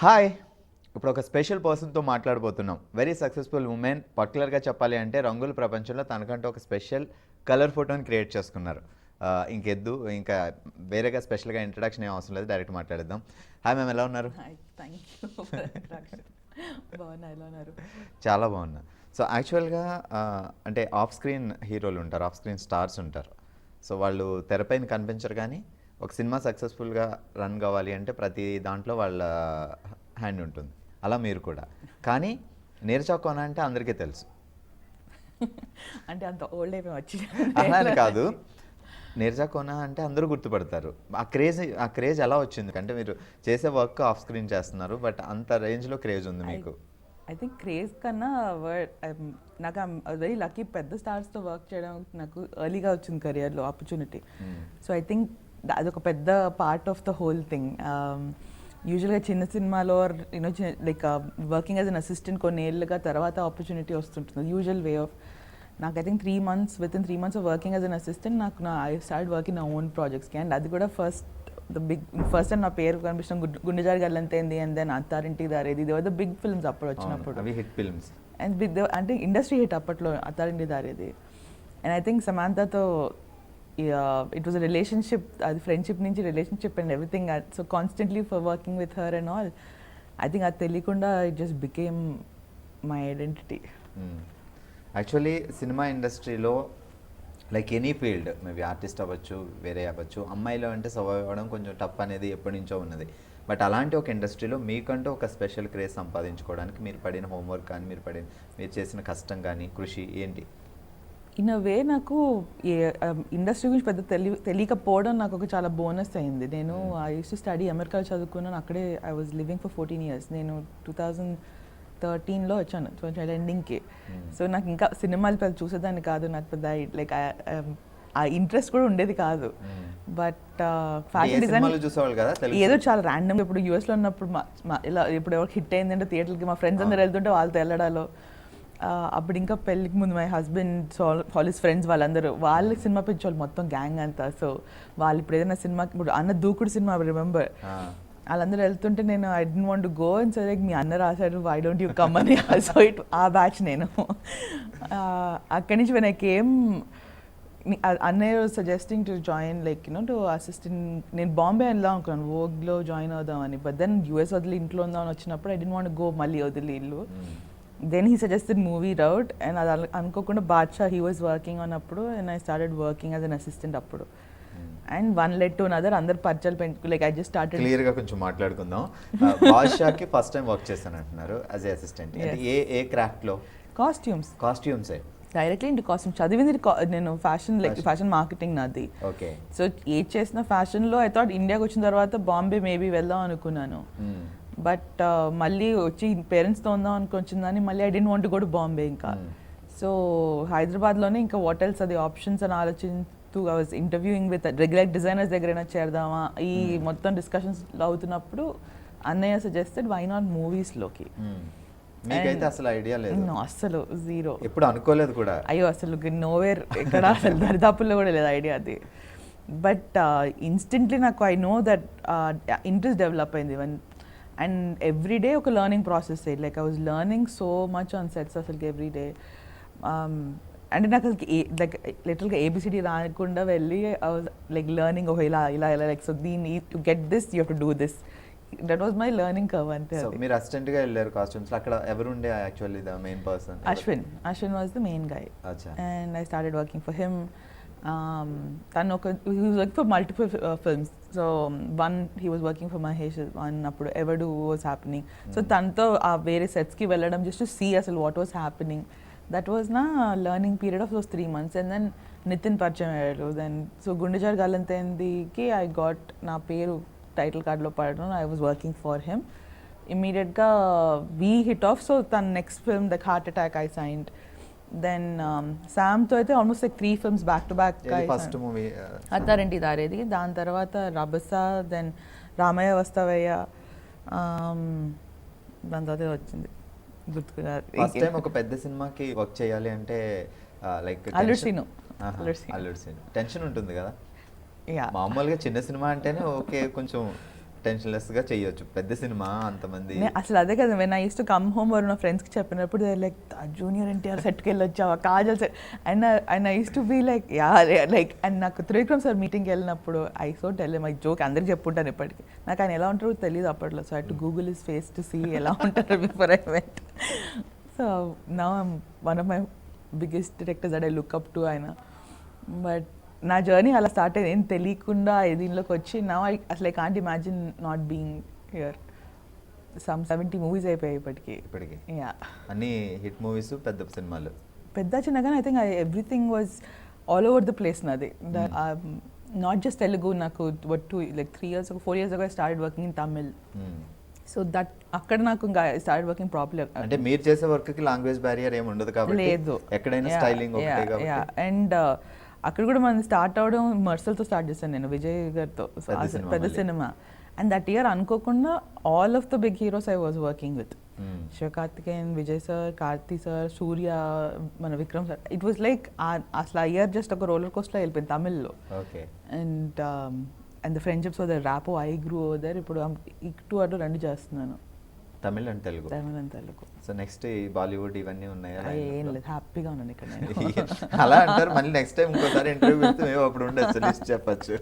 Hi. ఇప్పుడు ఒక special పర్సన్తో మాట్లాడబోతున్నాం. Very successful women. పర్టికులర్గా చెప్పాలి అంటే రంగుల ప్రపంచంలో తనకంటూ ఒక స్పెషల్ కలర్ ఫోటోని క్రియేట్ చేసుకున్నారు. ఇంకెద్దు ఇంకా వేరేగా స్పెషల్గా ఇంట్రడక్షన్ ఏం అవసరం లేదు, డైరెక్ట్ మాట్లాడేద్దాం. హాయ్ మ్యామ్, ఎలా ఉన్నారు? Thank you for introduction. బాగున్నా, ఎలా ఉన్నారు? చాలా బాగున్నా. సో యాక్చువల్గా అంటే ఆఫ్ స్క్రీన్ హీరోలు ఉంటారు, ఆఫ్ స్క్రీన్ స్టార్స్ ఉంటారు. సో వాళ్ళు తెరపైన కనిపించరు, కానీ ఒక సినిమా సక్సెస్ఫుల్గా రన్ కావాలి అంటే ప్రతి దాంట్లో వాళ్ళ హ్యాండ్ ఉంటుంది. అలా మీరు కూడా. కానీ నీరజాకోన అంటే అందరికీ తెలుసు. అంటే అంత ఓల్డ్ అయిపోయి వచ్చి అలా అని కాదు, నీరజాకోన అంటే అందరూ గుర్తుపడతారు. ఆ క్రేజ్ ఎలా వచ్చింది అంటే మీరు చేసే వర్క్ ఆఫ్ స్క్రీన్ చేస్తున్నారు, బట్ అంత రేంజ్లో క్రేజ్ ఉంది మీకు. ఐ థింక్ క్రేజ్ కన్నా నాకు వెరీ లక్కీ. పెద్ద స్టార్స్తో వర్క్ చేయడం నాకు ఎర్లీగా వచ్చింది కెరియర్లో ఆపర్చునిటీ. సో ఐ థింక్ అదొక పెద్ద part of the whole thing. యూజువల్గా చిన్న సినిమాలో you know like working as an assistant కొన్ని ఏళ్ళుగా తర్వాత ఆపర్చునిటీ వస్తుంటుంది. యూజువల్ వే ఆఫ్ నాకు I think 3 months with in 3 months of working as an assistant I start working నా ఓన్ ప్రాజెక్ట్స్కి. అండ్ అది కూడా ఫస్ట్ టైం నా పేరు కనిపించడం గుండెజారి గల్లంతైంది, అండ్ దెన్ అత్తారింటి దారేది. ఇది ద బిగ్ ఫిల్మ్స్ అప్పుడు వచ్చినప్పుడు. అవి హిట్ ఫిల్మ్స్ అండ్ బిగ్ అంటే ఇండస్ట్రీ హిట్ అప్పట్లో Attarinti Daredi. And I think సమాంతతో ఇట్ వాజ్ అ రిలేషన్షిప్, అది ఫ్రెండ్షిప్ నుంచి relationship and everything. So constantly for working with her and all, I think అది తెలియకుండా it just became my identity. Actually cinema ఇండస్ట్రీలో like any field, maybe artist అవ్వచ్చు, వేరే అవ్వచ్చు, అమ్మాయిలో అంటే సర్వైవ్ అవ్వడం కొంచెం టఫ్ అనేది ఎప్పటి నుంచో ఉన్నది. బట్ అలాంటి ఒక ఇండస్ట్రీలో మీకంటూ ఒక స్పెషల్ క్రేజ్ సంపాదించుకోవడానికి మీరు పడిన హోంవర్క్ కానీ మీరు చేసిన కష్టం కానీ కృషి ఏంటి? ఇన్ అ వే నాకు ఇండస్ట్రీ గురించి పెద్ద తెలియకపోవడం నాకు ఒక చాలా బోనస్ అయింది. నేను ఐ యూస్ టు స్టడీ అమెరికాలో చదువుకున్నాను. అక్కడే I was living for 14 years. నేను 2013లో వచ్చాను, 2012 ఎండింగ్కి. సో నాకు ఇంకా సినిమాలు పెద్ద చూసేదాన్ని కాదు, నాకు పెద్ద లైక్ ఆ ఇంట్రెస్ట్ కూడా ఉండేది కాదు. బట్ ఫ్యాషన్ డిజైన్ చూసేవాళ్ళు కదా, ఏదో చాలా ర్యాండమ్. ఇప్పుడు యూఎస్లో ఉన్నప్పుడు ఇలా ఇప్పుడు ఎవరికి హిట్ అయిందంటే థియేటర్కి మా ఫ్రెండ్స్ అందరు వెళ్తుంటే వాళ్ళతో వెళ్ళడాలో. అప్పుడు ఇంకా పెళ్ళికి ముందు మై హస్బెండ్ హాలీస్ ఫ్రెండ్స్ వాళ్ళందరూ వాళ్ళకి సినిమా పిచ్చోళ్ళు మొత్తం గ్యాంగ్ అంతా. సో వాళ్ళు ఇప్పుడు ఏదైనా సినిమాకి, ఇప్పుడు అన్న దూకుడు సినిమా రిమెంబర్, వాళ్ళందరూ వెళ్తుంటే నేను I don't want to go and సరే మీ అన్న రాశాడు వై డోంట్ యూ కమ్ అని. సో ఆ బ్యాచ్ నేను. అక్కడి నుంచి వెన్ ఐ కేమ్, అన్నయ్య suggesting to join like you know to assistant. నేను బాంబే వెళ్దాం అనుకున్నాను, వోగ్లో జాయిన్ అవుదామని. బట్ దెన్ యూఎస్ వదిలి ఇంట్లో ఉందామని వచ్చినప్పుడు ఐ డోంట్ వాంట్ గో, మళ్ళీ వదిలి ఇల్లు. Then he suggested movie route, and అది అనుకోకుండా బాద్షా హీ వాజ్ వర్కింగ్ అన్నప్పుడు, and I started working as an assistant అప్పుడు. And one led to another, అందరు పరిచయాలు పెంచుకు లైక్ ఐ జస్ట్ స్టార్టెడ్. క్లియర్గా కొంచెం మాట్లాడుకుందాం. బాద్షాకి ఫస్ట్ టైం వర్క్ చేశాను అంటున్నారు యాజ్ ఏ అసిస్టెంట్. ఏ క్రాఫ్ట్లో? కాస్ట్యూమ్సే డైరెక్ట్లీ ఇంటి కాస్ట్యూమ్ చదివింది నేను. ఫ్యాషన్ లైక్ ఫ్యాషన్ మార్కెటింగ్ నాది. ఓకే. సో ఏది చేసిన ఫ్యాషన్లో ఐ థాట్ ఇండియాకి వచ్చిన తర్వాత బాంబే మేబీ వెళ్దాం అనుకున్నాను. బట్ మళ్ళీ వచ్చి పేరెంట్స్తో ఉందాం అనుకొచ్చిందని మళ్ళీ I didn't want to go to Bombay ఇంకా. సో హైదరాబాద్లోనే ఇంకా హోటల్స్ అది ఆప్షన్స్ అని ఆలోచిస్తూ I was interviewing with regular designers దగ్గరైనా చేద్దామా ఈ మొత్తం డిస్కషన్స్ అవుతున్నప్పుడు అన్నయ్య సజెస్టెడ్ వై నాట్ మూవీస్లోకి. మీకైతే అసలు ఐడియా లేదు? అసలు జీరో, ఎప్పుడు అనుకోలేదు కూడా. అయ్యో అసలు నోవేర్, ఎక్కడ అసలు దరిదాపుల్లో కూడా లేదు ఐడియా అది. బట్ ఇన్స్టెంట్లీ నాకు I know that interest develop అయింది. అండ్ ఎవ్రీ డే ఒక learning process. Like I was learning so much on sets అసలు ఎవ్రీ డే. అంటే నాకు అసలు లైక్ లిటరల్గా ఏబిసిడి రాకుండా వెళ్ళి ఐ వాజ్ లైక్ లర్నింగ్ ఓహో ఇలా ఇలా ఇలా లైక్ సో దీన్ని to get this you have to do this. That was my learning curve అంతే. మీరు అసిస్టెంట్గా వెళ్ళారు కాస్ట్యూమ్స్, అక్కడ ఎవరు ఉండే actually the main person? Ashwin was the main guy. And I started working for him. తను he was working for multiple films. So he was working for Mahesh అన్నప్పుడు ఎవడు వాజ్ హ్యాపెనింగ్. సో తనతో ఆ వేరే సెట్స్కి వెళ్ళడం జస్ట్ టు సీ అసలు what was happening. That was నా learning period of those 3 months. And then Nithin పరిచయం అయ్యాడు. దెన్ సో గుండెజారి గల్లంతైందికి ఐ గాట్ నా పేరు టైటిల్ కార్డ్లో పడడం. I was working for him. ఇమ్మీడియట్గా వీ హిట్ ఆఫ్. సో తన next film the heart attack I signed. Then శామ్తో అయితే almost like 3 films back to back. First movie Attarinti Daredi, దాని తర్వాత రబసా, దెన్ రామయ్య వస్తావయ్య, దాని తర్వాత వచ్చింది గుర్తుకురా. ఫస్ట్ టైం ఒక పెద్ద సినిమాకి వర్క్ చేయాలి అంటే లైక్ అల్లుడు సీను టెన్షన్ ఉంటుంది కదా. మామూలుగా చిన్న సినిమా అంటేనే ఓకే కొంచెం టెన్షన్లెస్గా చేయొచ్చు. పెద్ద సినిమా అంతమంది. అసలు అదే కదా, when I use to come home were నా ఫ్రెండ్స్కి చెప్పినప్పుడు లైక్ జూనియర్ ఎన్టీఆర్ సెట్కి వెళ్ళొచ్చావా, Kajal set, and I use to be like like and నాకు త్రివిక్రమ్ సార్ మీటింగ్కి వెళ్ళినప్పుడు I so tell my joke అందరికి చెప్పుంటాను ఇప్పటికి. నాకు ఆయన ఎలా ఉంటారో తెలియదు అప్పట్లో, so I to Google his face to see ఎలా ఉంటారు before I went. So now I'm one of my biggest directors that I look up to ఆయన. బట్ నా జర్నీ అలా స్టార్ట్ అయ్యింది, ఏం తెలియకుండా దీనిలోకి వచ్చి నా అసలు I can't imagine not being here. Some 70 movies అయిపోయాయి ఇప్పటికి. యా, అన్ని హిట్ మూవీస్, పెద్ద సినిమాలు. పెద్ద చిన్నగానే I think everything was all over the place నాది. నాట్ జస్ట్ తెలుగు, నాకు 3 years ago 4 years ago I started working in Tamil. So that అక్కడ నాకు ఇంకా స్టార్ట్ వర్కింగ్ ప్రాపర్లీ. అంటే మీరు చేసే వర్క్ కి లాంగ్వేజ్ బ్యారియర్ ఏమి ఉండదు కాబట్టి లేదు, ఎక్కడైనా స్టైలింగ్ ఒకటే కాబట్టి. అండ్ అక్కడ కూడా మనం స్టార్ట్ అవడం మర్సల్తో స్టార్ట్ చేశాను నేను, విజయ్ గారితో, పెద్ద సినిమా. అండ్ దట్ ఇయర్ అనుకోకుండా all of the big heroes I was working with. Sivakarthikeyan, Vijay sir, Karthi sir, Suriya, మన Vikram sir. It was like అసలు ఆ ఇయర్ జస్ట్ ఒక రోలర్ కోస్ట్లో వెళ్ళిపోయింది తమిళ్లో. And the friendships over there, rapport I grew over there. ఇప్పుడు ఇటు అటు 2 చేస్తున్నాను, Tamil and Telugu. So next Bollywood ఇవన్నీ ఉన్నాయా? ఏం లేదు, హ్యాపీగా ఉన్నాను ఇక్కడ నేను. అలా అంటారు, మళ్ళీ నెక్స్ట్ టైం ఇంకోసారి ఇంటర్వ్యూ పెడితే మేము అప్పుడు ఉండొచ్చు, లిస్ట్ చెప్పచ్చు.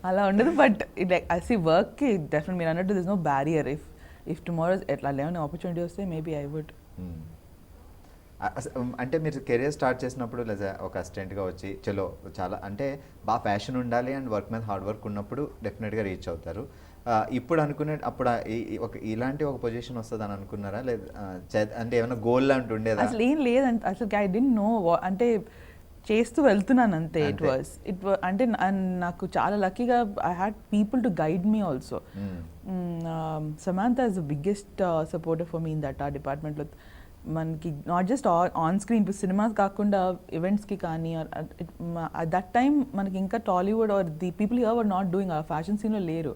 అలా ఉండదు, బట్ లైక్ ఐ సీ వర్క్కి డెఫినెట్ మీరు అన్నట్టు this no barrier. If tomorrow ఎట్లా ఏమైనా ఆపర్చునిటీ వస్తే మేబీ ఐ వుడ్. అంటే మీరు కెరియర్ స్టార్ట్ చేసినప్పుడు లేదా ఒక అసిస్టెంట్గా వచ్చి చలో చాలా అంటే బాగా ప్యాషన్ ఉండాలి అండ్ వర్క్ మీద హార్డ్ వర్క్ ఉన్నప్పుడు డెఫినెట్గా రీచ్ అవుతారు. ఇప్పుడు అనుకునే అప్పుడు ఇలాంటి ఒక పొజిషన్ వస్తుంది అని అనుకున్నారా, లేదా అంటే ఏమైనా గోల్ లాంటి ఉండేదా? అసలు ఏం లేదంటే అసలు ఐ డోంట్ నో, అంటే చేస్తూ వెళ్తున్నాను అంతే. ఇట్ అంటే నాకు చాలా లక్కీగా I had people to guide me also. Samantha is the biggest supporter for me in that ఆ డిపార్ట్మెంట్లో. మనకి నాట్ జస్ట్ ఆన్ స్క్రీన్, ఇప్పుడు సినిమాస్ కాకుండా ఈవెంట్స్కి కానీ అట్ దట్ టైమ్ మనకి ఇంకా Tollywood are the people here were not doing, ఆ ఫ్యాషన్ సీన్లో లేరు.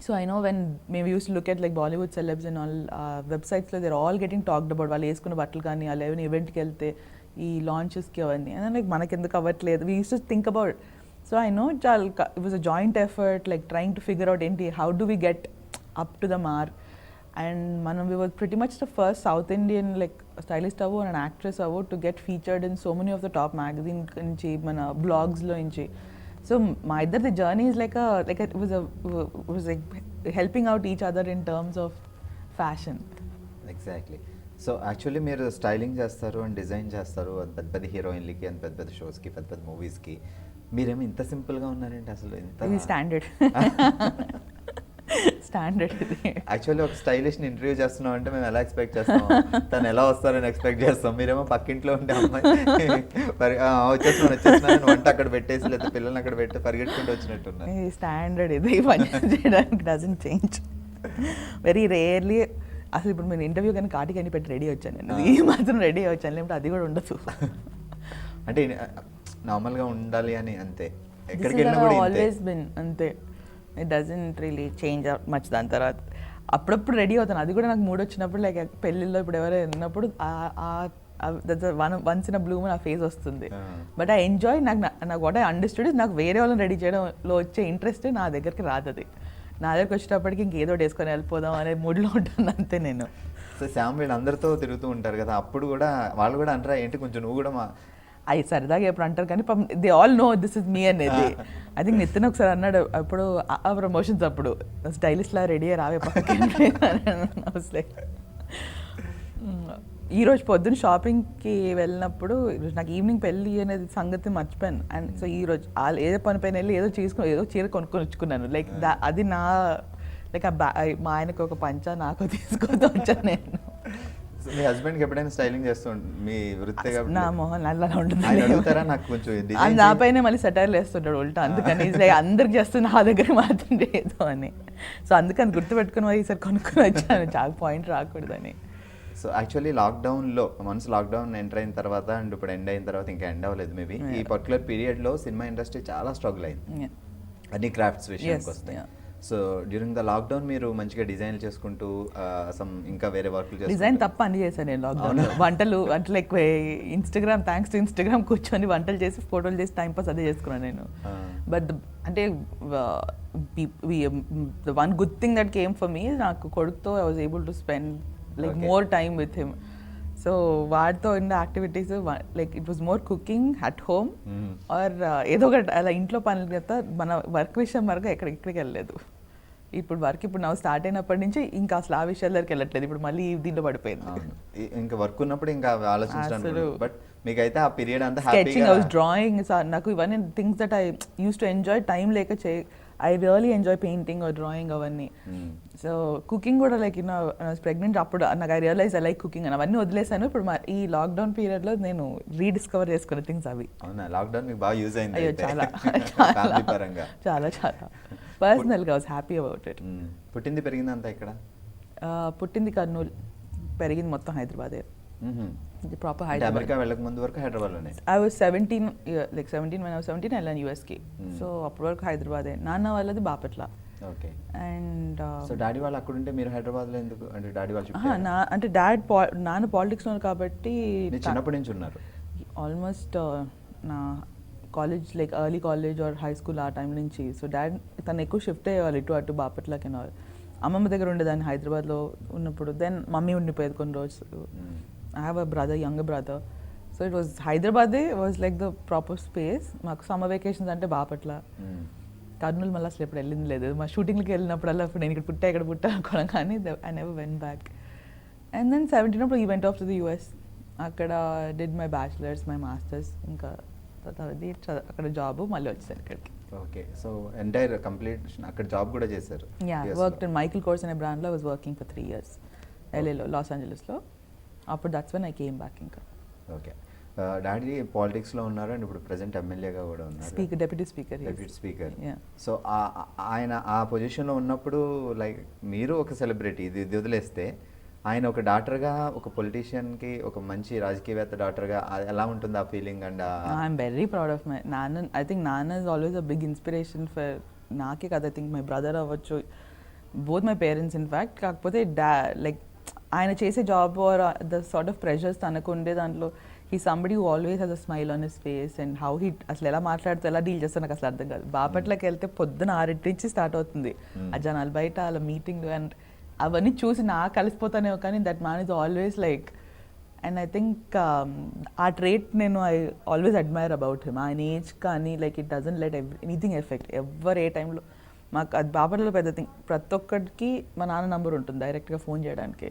సో ఐ నో వెన్ మేము use to look at like Bollywood celebs and all వెబ్సైట్స్లో they're all getting talked about వాళ్ళు వేసుకున్న బట్టలు కానీ, వాళ్ళు ఏమైనా ఈవెంట్కి వెళ్తే ఈ లాంచెస్కి అవన్నీ, అండ్ లైక్ మనకెందుకు అవ్వట్లేదు, we use to think about. So I know it was a joint effort, like trying to figure out ఏంటి, how do we get up to the mark. And we were pretty much the first South Indian like stylist avo and an actress avo to get featured in so many of the top magazine inchi mana blogs lo inchi. So my the journey is like it was like helping out each other in terms of fashion. Exactly. So actually మీరు styling చేస్తారు and design చేస్తారు పెద్ద పెద్ద హీరోయిన్లకి and పెద్ద పెద్ద షోస్కి, పెద్ద పెద్ద మూవీస్కి. మీరేమో ఇంత సింపుల్గా ఉన్నారంటే అసలు ఇంత స్టాండర్డ్ స్టాండర్డ్. ఇది యాక్చువల్లీ ఒక స్టైలిష్ని ఇంటర్వ్యూ చేస్తున్నాం అంటే మేము ఎలా ఎక్స్పెక్ట్ చేస్తాం, తను ఎలా వస్తారని ఎక్స్పెక్ట్ చేస్తాం. మీరేమో పక్కింట్లో ఉంటే అమ్మాయి వచ్చేస్తున్నాను వంట అక్కడ పెట్టేసి లేదా పిల్లల్ని అక్కడ పెట్టి పరిగెట్టుకుంటూ వచ్చినట్టున్నారు. ఇది స్టాండర్డ్, ఇది పని చేయడానికి డజంట్ చేంజ్. వెరీ రేర్లీ అసలు ఇప్పుడు మీరు ఇంటర్వ్యూ కానీ కాటికి అని పెట్టి రెడీ వచ్చాను నేను, ఈ మాత్రం రెడీ వచ్చాను, లేకపోతే అది కూడా ఉండదు. అంటే నార్మల్గా ఉండాలి అని అంతే, ఎక్కడికి వెళ్ళినా కూడా ఆల్వేస్ బిన్ అంతే. It doesn't really change much. దాని తర్వాత అప్పుడప్పుడు రెడీ అవుతాను, అది కూడా నాకు మూడ్ వచ్చినప్పుడు, లైక్ పెళ్ళిళ్ళలో ఇప్పుడు ఎవరైనా ఉన్నప్పుడు వన్స్ ఇన్ అ బ్లూ నా ఫేస్ వస్తుంది. But I enjoy. నాకు వాట్ ఐ అండర్స్టూడ్ ఇస్ నాకు వేరే వాళ్ళని రెడీ చేయడంలో వచ్చే ఇంట్రెస్ట్ నా దగ్గరికి రాదు. అది నా దగ్గరికి వచ్చేటప్పటికి ఇంకేదో వేసుకొని వెళ్ళిపోదాం అనే మూడ్లో ఉంటాను అంతే నేను. సో శామ్ వీళ్ళు అందరితో తిరుగుతూ ఉంటారు కదా, అప్పుడు కూడా వాళ్ళు కూడా అంటారా ఏంటి కొంచెం నువ్వు కూడా అవి సరదాగా ఎప్పుడు అంటారు కానీ they all know this is me అనేది. ఐ థింక్ నితిన్ ఒకసారి అన్నాడు అప్పుడు ఆ ప్రమోషన్స్ అప్పుడు, స్టైలిష్లా రెడీ రావే పక్కకి. ఈరోజు పొద్దున్న షాపింగ్కి వెళ్ళినప్పుడు నాకు ఈవినింగ్ పెళ్ళి అనేది సంగతి మర్చిపోయాను. అండ్ సో ఈరోజు ఏదో పని పైన వెళ్ళి ఏదో చీర కొనుక్కొని వచ్చుకున్నాను. లైక్ అది నా లైక్ మా ఆయనకు ఒక పంచ నాకు తీసుకొని వచ్చాను నేను. మీ హస్బెండ్కి ఎప్పుడైనా స్టైలింగ్ చేస్తూ మీ వృత్తి నా మొహం అలా ఉంటుంది. అడుగుతారా నాకు కొంచెం నా పైన మళ్ళీ సెటైర్లు వేస్తుంటాడు ఉల్టా, అందుకని అందరికి చేస్తున్నా నా దగ్గర మాత్రం లేదు అని. సో అందుకని గుర్తుపెట్టుకుని ఈసారి కొనుక్కొని వచ్చాను, చాలా పాయింట్ రాకూడదని. సో యాక్చువల్లీ లాక్డౌన్లో వన్స్ లాక్డౌన్ ఎంటర్ అయిన తర్వాత అండ్ ఇప్పుడు ఎండ్ అయిన తర్వాత ఇంకా ఎండ్ అవ్వలేదు మేబీ, ఈ పర్టికులర్ పీరియడ్లో సినిమా ఇండస్ట్రీ చాలా స్ట్రగుల్ అయింది అన్ని క్రాఫ్ట్స్ విషయానికి వస్తాయి. సో డ్యూరింగ్ ద లాక్డౌన్ మీరు మంచిగా డిజైన్ చేసుకుంటూ ఇంకా వేరే వర్క్లు చేస్తారు. డిజైన్ తప్ప అన్ని చేశాను నేను లాక్డౌన్. వంటలు ఎక్కువ ఇన్స్టాగ్రామ్, థ్యాంక్స్ టు ఇన్స్టాగ్రామ్ కూర్చొని వంటలు చేసి ఫోటోలు చేసి టైం పాస్ అదే చేసుకున్నాను నేను. బట్ అంటే the one good thing that came for me నాకు కొడుకుతో I was able to spend like Okay. More time with him. So వాటితో ఉన్న activities like it was more cooking at home or ఏదో ఒకటి అలా ఇంట్లో పనులు కదా. మన వర్క్ విషయం వరకు ఎక్కడికి వెళ్ళలేదు. ఇప్పుడు వర్క్ ఇప్పుడు నా స్టార్ట్ అయినప్పటి నుంచి ఇంకా అసలు ఆ విషయాల దగ్గరికి వెళ్ళట్లేదు. ఇప్పుడు మళ్ళీ దీంట్లో పడిపోయింది. ఇంకా వర్క్ ఉన్నప్పుడు ఇంకా ఆలోచించడానికి అసలు. బట్ మీకైతే ఆ పీరియడ్ అంతా స్కెచింగ్, హ్యాపీగా ఐ వాజ్ డ్రాయింగ్. నాకు ఇవన్నీ things that I use to enjoy time లేక I really enjoy painting or drawing అవన్నీ. సో కుకింగ్ కూడా లైక్ యూనో ప్రెగ్నెంట్ అప్పుడు నాకు I realize I like cooking అని అవన్నీ వదిలేసాను. ఇప్పుడు ఈ లాక్డౌన్ పీరియడ్లో నేను రీడిస్కవర్ చేసుకున్న థింగ్స్ అవి. అవునా, లాక్డౌన్ మీకు బాగా యూజ్ అయింది అయ్యో అయితే. చాలా ఫ్యామిలీ పరంగా చాలా చాలా పర్సనల్గా వాజ్ హ్యాపీ అబౌట్ ఇట్. పుట్టింది పెరిగింది అంతా ఇక్కడ? పుట్టింది కర్నూలు, పెరిగింది మొత్తం హైదరాబాదే. ప్రాపర్ అంటే హైదరాబాద్. అమెరికా వెళ్ళక ముందు వరకు హైదరాబాద్లోనే? I was 17, like 17 when I was 17 I వెళ్ళాను యూఎస్కి. సో అప్పటి వరకు హైదరాబాదే. నాన్న వాళ్ళది Bapatla. Okay. And so daddy వాళ్ళు అక్కడ ఉంటే మీరు హైదరాబాద్లో ఎందుకు? అంటే డాడీ వాళ్ళు shift అయ్యారా? అంటే నాన్న పాలిటిక్స్లో కాబట్టి మీరు చిన్నప్పటి నుంచి ఉన్నారు? ఆల్మోస్ట్ నా college like early college are high school ఆ టైం నుంచి. సో తను ఎక్కువ షిఫ్ట్ అయ్యేవాళ్ళు ఇటు అటు బాపట్లకి. అమ్మమ్మ దగ్గర ఉండేదాన్ని హైదరాబాద్లో ఉన్నప్పుడు. దెన్ మమ్మీ ఉండిపోయేది కొన్ని రోజులు. I have a brother, younger brother. So it was Hyderabad was like the proper space. మాకు సమ్మర్ వెకేషన్స్ అంటే బాపట్ల. కర్నూలు మళ్ళీ అసలు ఎప్పుడు వెళ్ళింది లేదు. మా షూటింగ్కి వెళ్ళినప్పుడల్లా ఇప్పుడు నేను ఇక్కడ పుట్టా అనుకోవడం కానీ I never went back. And then 17 అప్పుడు ఈ went off to the US. అక్కడ did my bachelors, my masters. ఇంకా అక్కడ జాబ్ మళ్ళీ వచ్చేసారు ఇక్కడికి. ఓకే. సో ఎంటైర్ కంప్లీట్ అక్కడ జాబ్ కూడా చేశారు? వర్క్ ఇన్ మైకిల్ కోర్స్ అనే బ్రాండ్లో వాజ్ వర్కింగ్ ఫర్ 3 years LAలో, లాస్ ఏంజలస్లో. అప్పుడు that's when I came back. ఇంకా ఓకే. డాడీ పాలిటిక్స్లో ఉన్నారు అండ్ ఇప్పుడు ప్రెసెంట్ ఎమ్మెల్యేగా కూడా ఉన్నారు. Speaker, deputy speaker. Deputy speaker. So ఆయన ఆ పొజిషన్లో ఉన్నప్పుడు లైక్ మీరు ఒక సెలబ్రిటీ, ఇది వదిలేస్తే ఆయన ఒక డాక్టర్గా, ఒక పొలిటీషియన్కి, ఒక మంచి రాజకీయవేత్త డాక్టర్గా ఎలా ఉంటుంది ఆ feeling? And I'm very proud of my నాన్న. ఐ థింక్ నాన్న is always a big inspiration for నాకే కదా. ఐ థింక్ మై బ్రదర్ అవ్వచ్చు, బోత్ మై పేరెంట్స్ ఇన్ఫ్యాక్ట్. కాకపోతే లైక్ ఆయన చేసే job or the sort of pressures తనకు ఉండే దాంట్లో he somebody who always has a smile on his face. And how he అసలు ఎలా మాట్లాడుతూ ఎలా డీల్ చేస్తాను నాకు అసలు అర్థం కాదు. బాపట్లకి వెళ్తే పొద్దున 6 నుంచి స్టార్ట్ అవుతుంది ఆ జనాలు బయట అలా మీటింగ్. అండ్ అవన్నీ చూసి నాకు కలిసిపోతానేమో కానీ that man is always like. And I think ఆ ట్రేట్ నేను I always admire about him. ఆయన ఏజ్ కానీ like it doesn't let anything effect ఎవరు ఏ టైంలో. మాకు అది బాపట్లలో పెద్ద థింగ్. ప్రతి ఒక్కరికి మా నాన్న నంబర్ ఉంటుంది డైరెక్ట్గా ఫోన్ చేయడానికి.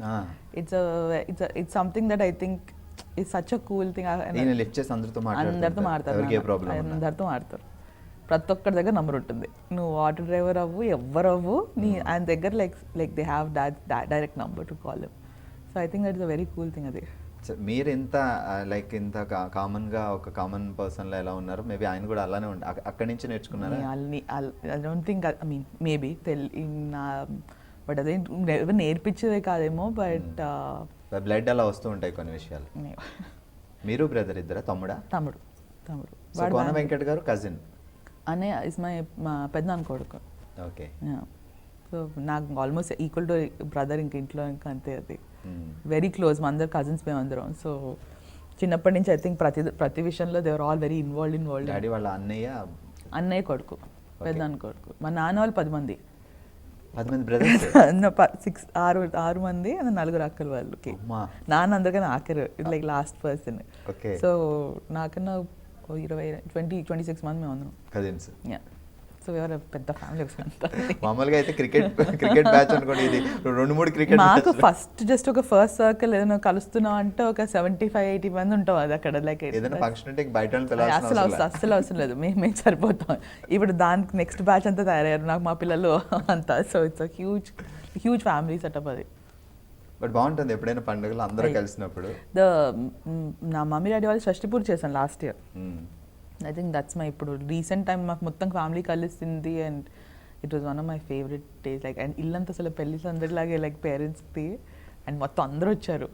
It's something that I think it's such a cool thing. Lift చేసి అందరితో అందరితో మాడతారు, అందరితో మాడతారు. ప్రతి ఒక్కరి దగ్గర నంబర్ ఉంటుంది. నువ్వు ఆటో డ్రైవర్ అవ్వు, ఎవరు అవ్వు, ఆయన దగ్గర like they have direct number to call him. So I think that is a very cool thing అది. మీరు ఎంత లైక్ ఇంత కామన్గా ఒక కామన్ పర్సన్లో ఎలా ఉన్నారు, మేబీ ఆయన కూడా అలానే ఉంటారు. అక్కడి నుంచి నేర్చుకున్నారా? I don't think, I mean maybe but అదే ఎవరు నేర్పించేదే కాదేమో. బట్ బ్లడ్ అలా వస్తూ ఉంటాయి కొన్ని విషయాలు. మీరు బ్రదర్ ఇద్దరా? తమ్ముడు. కోన వెంకట్ గారు కజిన్ అనే ఇస్ మా పెద్దనాన్న కొడుకు. ఓకే. సో నాకు ఆల్మోస్ట్ ఈక్వల్ టు బ్రదర్. ఇంక ఇంట్లో ఇంకా అంతే. అది వెరీ క్లోజ్. మా అందరు కజిన్స్ మేమందరం. సో చిన్నప్పటి నుంచి ఐ థింక్ ప్రతి విషయంలో they are all very involved. Daddy వాళ్ళ అన్నయ్య కొడుకు, పెద్దనాన్న కొడుకు. మా నాన్న వాళ్ళు 10 మంది. 10 మంది బ్రదర్స్? 6 మంది, 4 అక్కలు వాళ్ళకి. నాన్న అందరికన్నా ఆఖరు, లైక్ లాస్ట్ పర్సన్. సో నాకన్నా 26 మంది మేము అందరం కజిన్స్. సో ఎవరు పెద్ద ఫ్యామిలీ. మామూలుగా అయితే క్రికెట్ బ్యాచ్ అనుకోండి, ఇది 2-3 క్రికెట్. మాకు ఫస్ట్ జస్ట్ ఒక ఫస్ట్ సర్కిల్ ఏదైనా కలుస్తున్నాం అంటే ఒక 75-80 మంది ఉంటాం. అది అక్కడ లైక్ ఏదైనా ఫంక్షన్ అంటే బయట అస్సలు అవసరం లేదు, మేము సరిపోతాం. ఇప్పుడు దానికి నెక్స్ట్ బ్యాచ్ అంతా తయారయ్యారు నాకు మా పిల్లలు అంతా. So it's huge family setup అది. బట్ బాగుంటుంది ఎప్పుడైనా పండుగలు అందరూ కలిసినప్పుడు. నా మమ్మీ డాడీ వాళ్ళు షష్టి పూర్తి చేశాను last year. I think that's my ఇప్పుడు రీసెంట్ టైం మాకు మొత్తం ఫ్యామిలీ కలిసింది. And it was one of my favourite days. Like and ఇల్లంతా అసలు పెళ్ళిళ్ళు అందరిలాగే లైక్ పేరెంట్స్ది. అండ్ మొత్తం అందరూ వచ్చారు.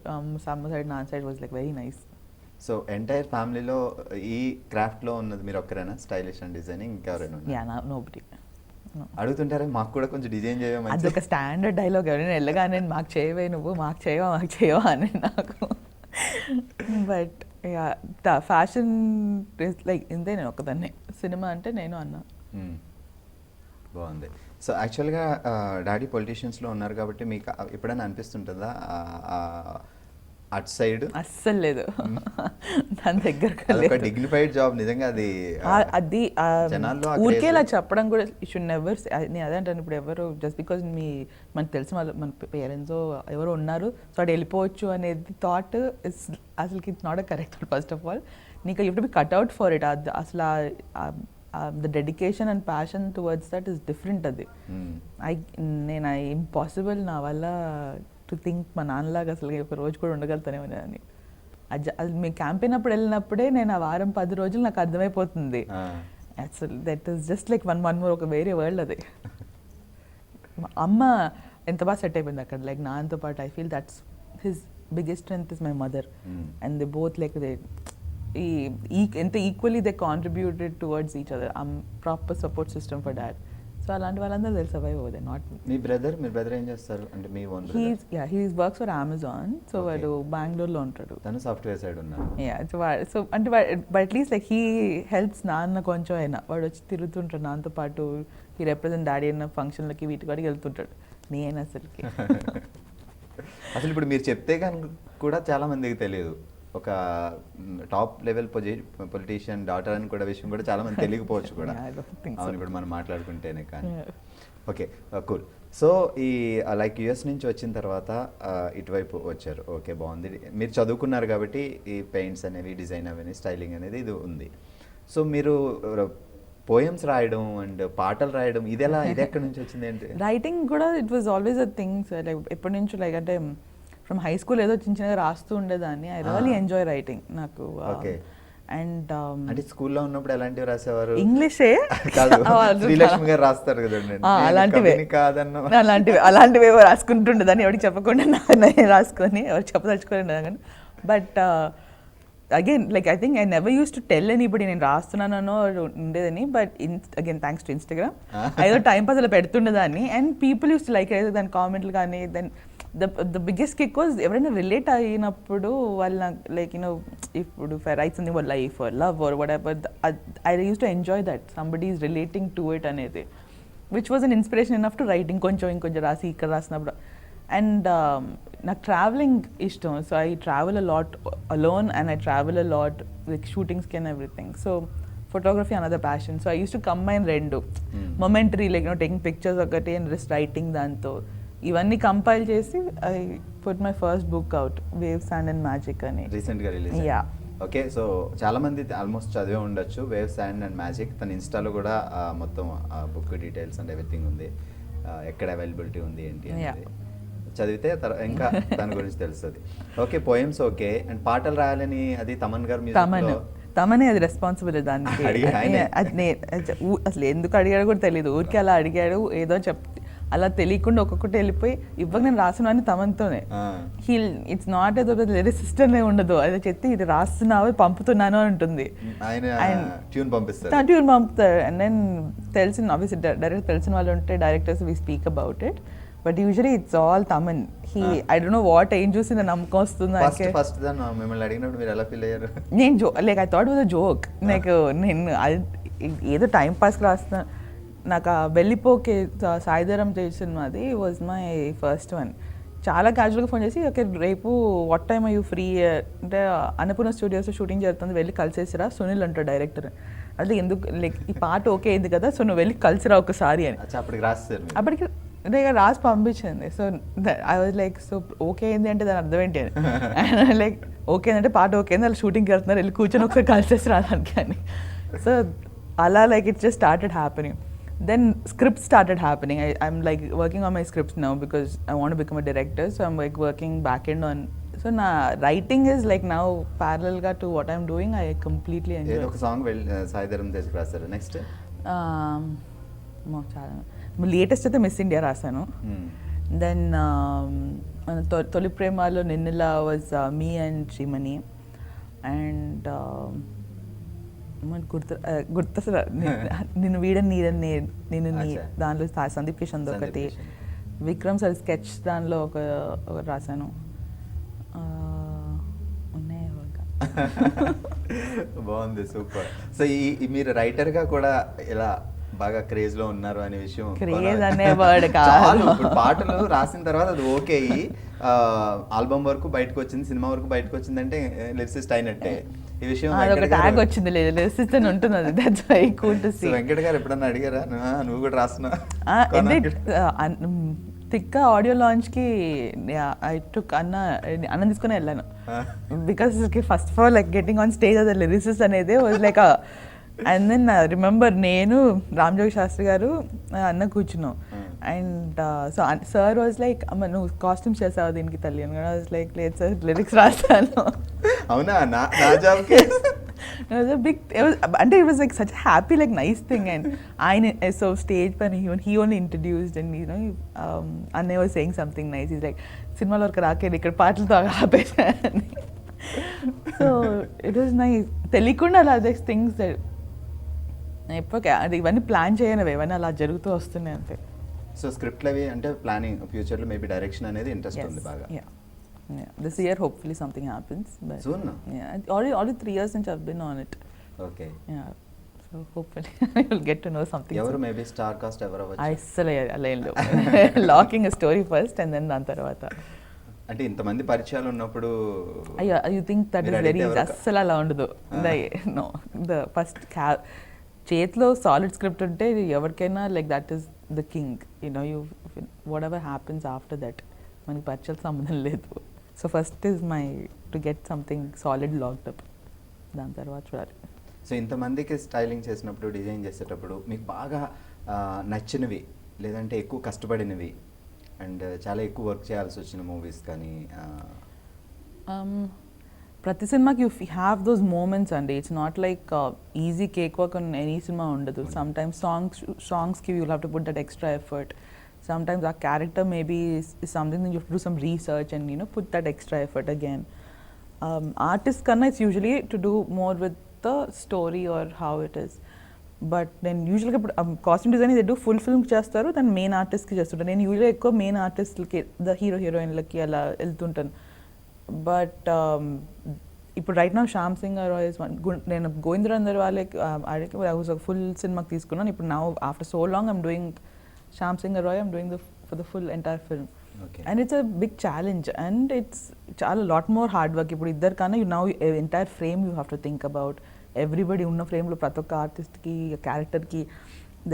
సమ్మ సైడ్ నాన్ side was like very nice. So entire ఫ్యామిలీలో ఈ క్రాఫ్ట్లో ఉన్నది మీరు ఒక్కరేనా? స్టైలిష్ అండ్ డిజైనింగ్ ఇంకెవరైనా? నోబడి. అడుగుతుంటారే మాకు కూడా కొంచెం డిజైన్ చేయమని. అది ఒక స్టాండర్డ్ డైలాగ్. ఎవరైనా వెళ్ళగానే మాకు చేయవే, నువ్వు మాకు చేయవా అని నాకు. బట్ ఫ్యాషన్ లైక్ ఇంతే, నేను ఒక్కదాన్నే. సినిమా అంటే నేను అన్న బాగుంది. సో యాక్చువల్గా డాడీ పొలిటీషియన్స్లో ఉన్నారు కాబట్టి మీకు ఎప్పుడైనా అనిపిస్తుంటుందా అటు సైడ్? అస్సలు లేదు. దాని దగ్గరకు అదొక డిగ్నిఫైడ్ జాబ్ నిజంగా. అది అది జనాల్లో ఆ ఊరికే craze. ఇలా చెప్పడం కూడా షుడ్ నెవర్. నేను అదే అంటాను, ఇప్పుడు ఎవరు జస్ట్ బికాజ్ మనకు తెలిసిన వాళ్ళు మన పేరెంట్స్ ఎవరు ఉన్నారు సో అటు వెళ్ళిపోవచ్చు అనేది థాట్ ఇస్ అసలు it's not a correct. First of all నీకు you to be cut out for it. అసలు the dedication and passion towards that is different. అది నేను ఇంపాసిబుల్ నా వల్ల టు థింక్ మా నాన్నలాగా అసలు ఒక రోజు కూడా ఉండగలుగుతానేమో అని. అది మేము క్యాంపెయిన్ అప్పుడు వెళ్ళినప్పుడే నేను ఆ వారం 10 రోజులు నాకు అర్థమైపోతుంది అసలు that is just like one more ఒక వేరే వరల్డ్ అది. అమ్మ ఎంత బాగా సెట్ అయిపోయింది అక్కడ, లైక్ నాన్నతో పాటు. I feel that's his biggest strength is my mother and they both like they ఎంత equally they contributed towards each other. Proper support system for dad. So అలాంటి వాళ్ళందరూ తెలుసు సర్వైవ్ అవ్వదే. నాట్ మీ బ్రదర్ ఏం చేస్తారు అంటే మీ own brother? He works for Amazon. So వాడు బెంగళూరులో ఉంటాడు. తను సాఫ్ట్వేర్ సైడ్ ఉన్నారు. సో అంటే but at least like he helps నాన్న కొంచెం అయినా. వాడు వచ్చి తిరుగుతుంటాడు నాన్నతో పాటు. హీ రిప్రజెంట్ డాడీ అన్న ఫంక్షన్లకి వీటి కాడికి వెళ్తుంటాడు. నేను అసలుకి అసలు ఇప్పుడు మీరు చెప్తే కానీ కూడా చాలా మందికి తెలియదు. ఒక టాప్ లెవెల్ పొలిటీషియన్ డాటర్ అని కూడా విషయం కూడా చాలా మంది తెలియకపోవచ్చు కూడా. అవును, ఇప్పుడు మనం మాట్లాడుకుంటేనే కానీ. Okay, cool. సో ఈ లైక్ యుఎస్ నుంచి వచ్చిన తర్వాత ఇటువైపు వచ్చారు. ఓకే, బాగుంది. మీరు చదువుకున్నారు కాబట్టి ఈ పెయింట్స్ అనేవి, డిజైన్ అవన్నీ, స్టైలింగ్ అనేది ఇది ఉంది. సో మీరు పోయమ్స్ రాయడం అండ్ పాటలు రాయడం ఇది ఎక్కడి నుంచి వచ్చింది ఏంటి? రైటింగ్ కూడా it was always a thing. Like ఎప్పటి నుంచి లైక్ అంటే ఫ్రమ్ హై స్కూల్ ఏదో చిన్న చిన్నగా రాస్తూ ఉండేదాన్ని. I really enjoy writing. నాకు అండ్ అంటే స్కూల్లో ఉన్నప్పుడు ఎలాంటివి రాసేవారు? ఇంగ్లీషే శ్రీలక్ష్మి గారు రాస్తారు కదండి, అలాంటివే అలాంటివి రాసుకుంటుండేదాన్ని. ఎవరికి చెప్పకుండా నేను రాసుకొని ఎవరికి చెప్పదలుచుకోండి. But again like I think I never use to tell anybody నేను రాస్తున్నానో ఉండేదని. But again thanks to Instagram ఏదో టైం పాస్ అలా పెడుతుండేదాన్ని. And people use to like దాని కామెంట్లు కానీ. Then the biggest kick was ఎవరైనా రిలేట్ అయినప్పుడు వాళ్ళ లైక్ ఇప్పుడు write something for life or love or what, I use to enjoy that somebody is relating to it అనేది, which was an inspiration enough to write. ఇంకొంచెం రాసి ఇక్కడ రాసినప్పుడు. And నాకు ట్రావెలింగ్ ఇష్టం. So I travel a lot alone and I travel a lot like షూటింగ్స్కి and everything. So photography another passion. So I use to combine రెండు, momentary like taking pictures ఒకటి and just writing. దాంతో ఇవన్నీ compile చేసి I put my first book out, waves sand and magic అని. రీసెంట్గా release. Yeah. Okay, so చాలా మంది almost చదివే ఉండొచ్చు వేవ్స్ శాండ్ అండ్ మ్యాజిక్. తన ఇన్స్టాలో కూడా మొత్తం బుక్ డీటెయిల్స్ అండ్ ఎవ్రీథింగ్ ఉంది, ఎక్కడ అవైలబిలిటీ ఉంది ఏంటి అనేది చదివితే ఇంకా దాని గురించి తెలుస్తుంది. Okay, poems okay. అండ్ పాటలు రాయాలని అది తమన్ గారు తమనే అది రెస్పాన్సిబుల్ దానికి. అసలు ఎందుకు అడిగాడో కూడా తెలియదు, ఊరికి అలా అడిగాడు. ఏదో అలా తెలియకుండా ఒక్కొక్కటి వెళ్ళిపోయి ఇవ్వక నేను రాస్తున్నాను తమన్తోనే. ఇట్స్ నాట్ ఏదో లిరిసిస్టర్నే ఉండదు, అదే చెప్తే ఇది రాస్తున్నావు పంపుతున్నాను అని ఉంటుంది. ట్యూన్ పంపుతారు. అండ్ దెన్ తెలిసిన ఆబ్వియస్లీ డైరెక్ట్ తెలిసిన వాళ్ళు ఉంటే directors we speak about it. But usually it's all Thaman. I don't know what ఏం చూసి నమ్మకం వస్తుంది. నేను like I thought was a joke. నాకు నేను ఏదో టైం పాస్కి రాస్తున్నా. నాకు ఆ వెళ్ళిపోకే సాయిధరం తేజ్ సినిమాది వాజ్ మై ఫస్ట్ వన్. చాలా క్యాజువల్గా ఫోన్ చేసి ఓకే రేపు వాట్ టైమ్ యూ ఫ్రీ అంటే అన్నపూర్ణ స్టూడియోస్లో షూటింగ్ జరుగుతుంది, వెళ్ళి కలిసేసిరా సునీల్ అంటాడు డైరెక్టర్. అంటే ఎందుకు లైక్ ఈ పాట ఓకే అయింది కదా, సో నువ్వు వెళ్ళి కలిసిరా ఒకసారి అని. అప్పటికి రాసి పంపించింది. So I was like so okay అయింది అంటే దాని అర్థం ఏంటి అని. లైక్ ఓకే అంటే పాట ఓకే అయింది, వాళ్ళు షూటింగ్కి వెళ్తున్నారు, వెళ్ళి కూర్చొని ఒకసారి కలిసేసి రాదానికి అని. సో అలా like it just started happening. Then scripts started happening. I'm like working on my scripts now because I want to become a director. So I'm like working back end on. So na writing is like now parallel ga to what I'm doing. I completely enjoy. Edo oka song Saidharam Tejas rasaru next. Latest అయితే Miss India rasanu. Then Toli Premalo Ninnila was me and Srimani and గుర్తు నిన్ను వీడని నీడని నేను దాంట్లో సందీప్ కిషన్ ఒకటి, Vikram sir sketch దానిలో ఒక రాశాను. ఉన్నాయి బాగుంది, సూపర్. సో ఈ మీరు రైటర్గా కూడా ఇలా బాగా క్రేజ్ లో ఉన్నారు అనే విషయం క్రేజ్ అనే వర్డ్ చాలు కాదు. ఇప్పుడు పాటలు రాసిన తర్వాత అది ఓకే అయ్యి ఆల్బమ్ వరకు బయటకు వచ్చింది, సినిమా వరకు బయటకు వచ్చిందంటే లిరిసిస్ట్ అయినట్టే. ఈ విషయం అదొక వెంకట్ ట్యాగ్ గారు- వచ్చింది లేదు రెసిస్టెంట్ ఉంటుంది అది. That's very cool to so see. Venkat గారు ఎప్పుడన్నా అడిగారా నువ్వు కూడా రాస్తున్నా తిక్క ఆడియో లాంచ్కి ఐ టుక్ అన్నం తీసుకుని వెళ్ళాను. Because first of all like getting on stage అది లిరిసిస్ అనేది was like and then remember నేను రామ్జోగి శాస్త్రి గారు అన్న కూర్చున్నాం. And so sir was like అమ్మ నువ్వు కాస్ట్యూమ్స్ చేసావు దీనికి తల్లి అని. వాజ్ లైక్ లేదు సార్ లిరిక్స్ రాస్తాను. అవునా నా జాబ్కి It was a big, అంటే it was like such a happy, like nice thing. And so stage when he only introduced and Anne was saying something nice. He's like, సినిమాలో వరకు రాకేది ఇక్కడ పాటలతో ఆపేసాను. So it was nice. తెలియకుండా అలా this things అది ఇవన్నీ plan చేయనివి, ఇవన్నీ అలా జరుగుతూ వస్తున్నాయి అంతే. సో స్క్రిప్ట్లు అవి అంటే ప్లానింగ్ ఫ్యూచర్లో మేబీ డైరెక్షన్ అనేది ఇంట్రెస్ట్ ఉంది బాగా. Yeah, this year hopefully something happens. But Soon? Yeah, already 3 years since I've been on it. Okay. Yeah, so hopefully I'll get to know something. ఎవరు soon. మేబీ స్టార్ కాస్ట్ ఎవరు అవ్వచ్చు? అసలు అలా ఏం లేవు. Locking a story first and then దాని తర్వాత. అంటే ఇంతమంది పరిచయాలు ఉన్నప్పుడు అయ్యో యూ థింక్ దట్ మీరు ఇస్ వెరీ అడిగితే అస్సలు అలా ఉండదు. నో ద ఫస్ట్ చేతిలో సాలిడ్ స్క్రిప్ట్ ఉంటే ఎవరికైనా like that is the king. You what ever happens after that మనకి పరిచయాలు సంబంధం లేదు. So first is my to get something solid locked up, దాని తర్వాత చూడాలి. సో ఇంతమందికి స్టైలింగ్ చేసినప్పుడు డిజైన్ చేసేటప్పుడు మీకు బాగా నచ్చినవి లేదంటే ఎక్కువ కష్టపడినవి అండ్ చాలా ఎక్కువ వర్క్ చేయాల్సి వచ్చిన మూవీస్ కానీ? ప్రతి సినిమాకి యూ హ్యావ్ దోస్ మూమెంట్స్ అండి. It's not like easy cake work on any సినిమా ఉండదు. సమ్ టైమ్స్ సాంగ్స్కి you have to put that extra effort. Sometimes our character maybe is something that you have to do some research and put that extra effort again. Artists kanna it's usually to do more with the story or how it is. But then usually costume design they do full film చేస్తారు, then main artist కి చేస్తుంటారు. నేను usually ఎక్కువ main artist లకి the hero heroine లకి అలా వెళ్తుంటాను. But ఇప్పుడు right now Shyam Singh Roy నేను గోవిందరందర్ వాళ్ళకి ఫుల్ సినిమాకి తీసుకున్నాను. ఇప్పుడు now after so long I'm doing Shyam Singh Roy, I'm doing for the full entire film. Okay. And it's a big challenge and it's a lot more hard work. Ippudu iddar kana you now entire frame you have to think about. Everybody unna frame lo prati okka artist ki character ki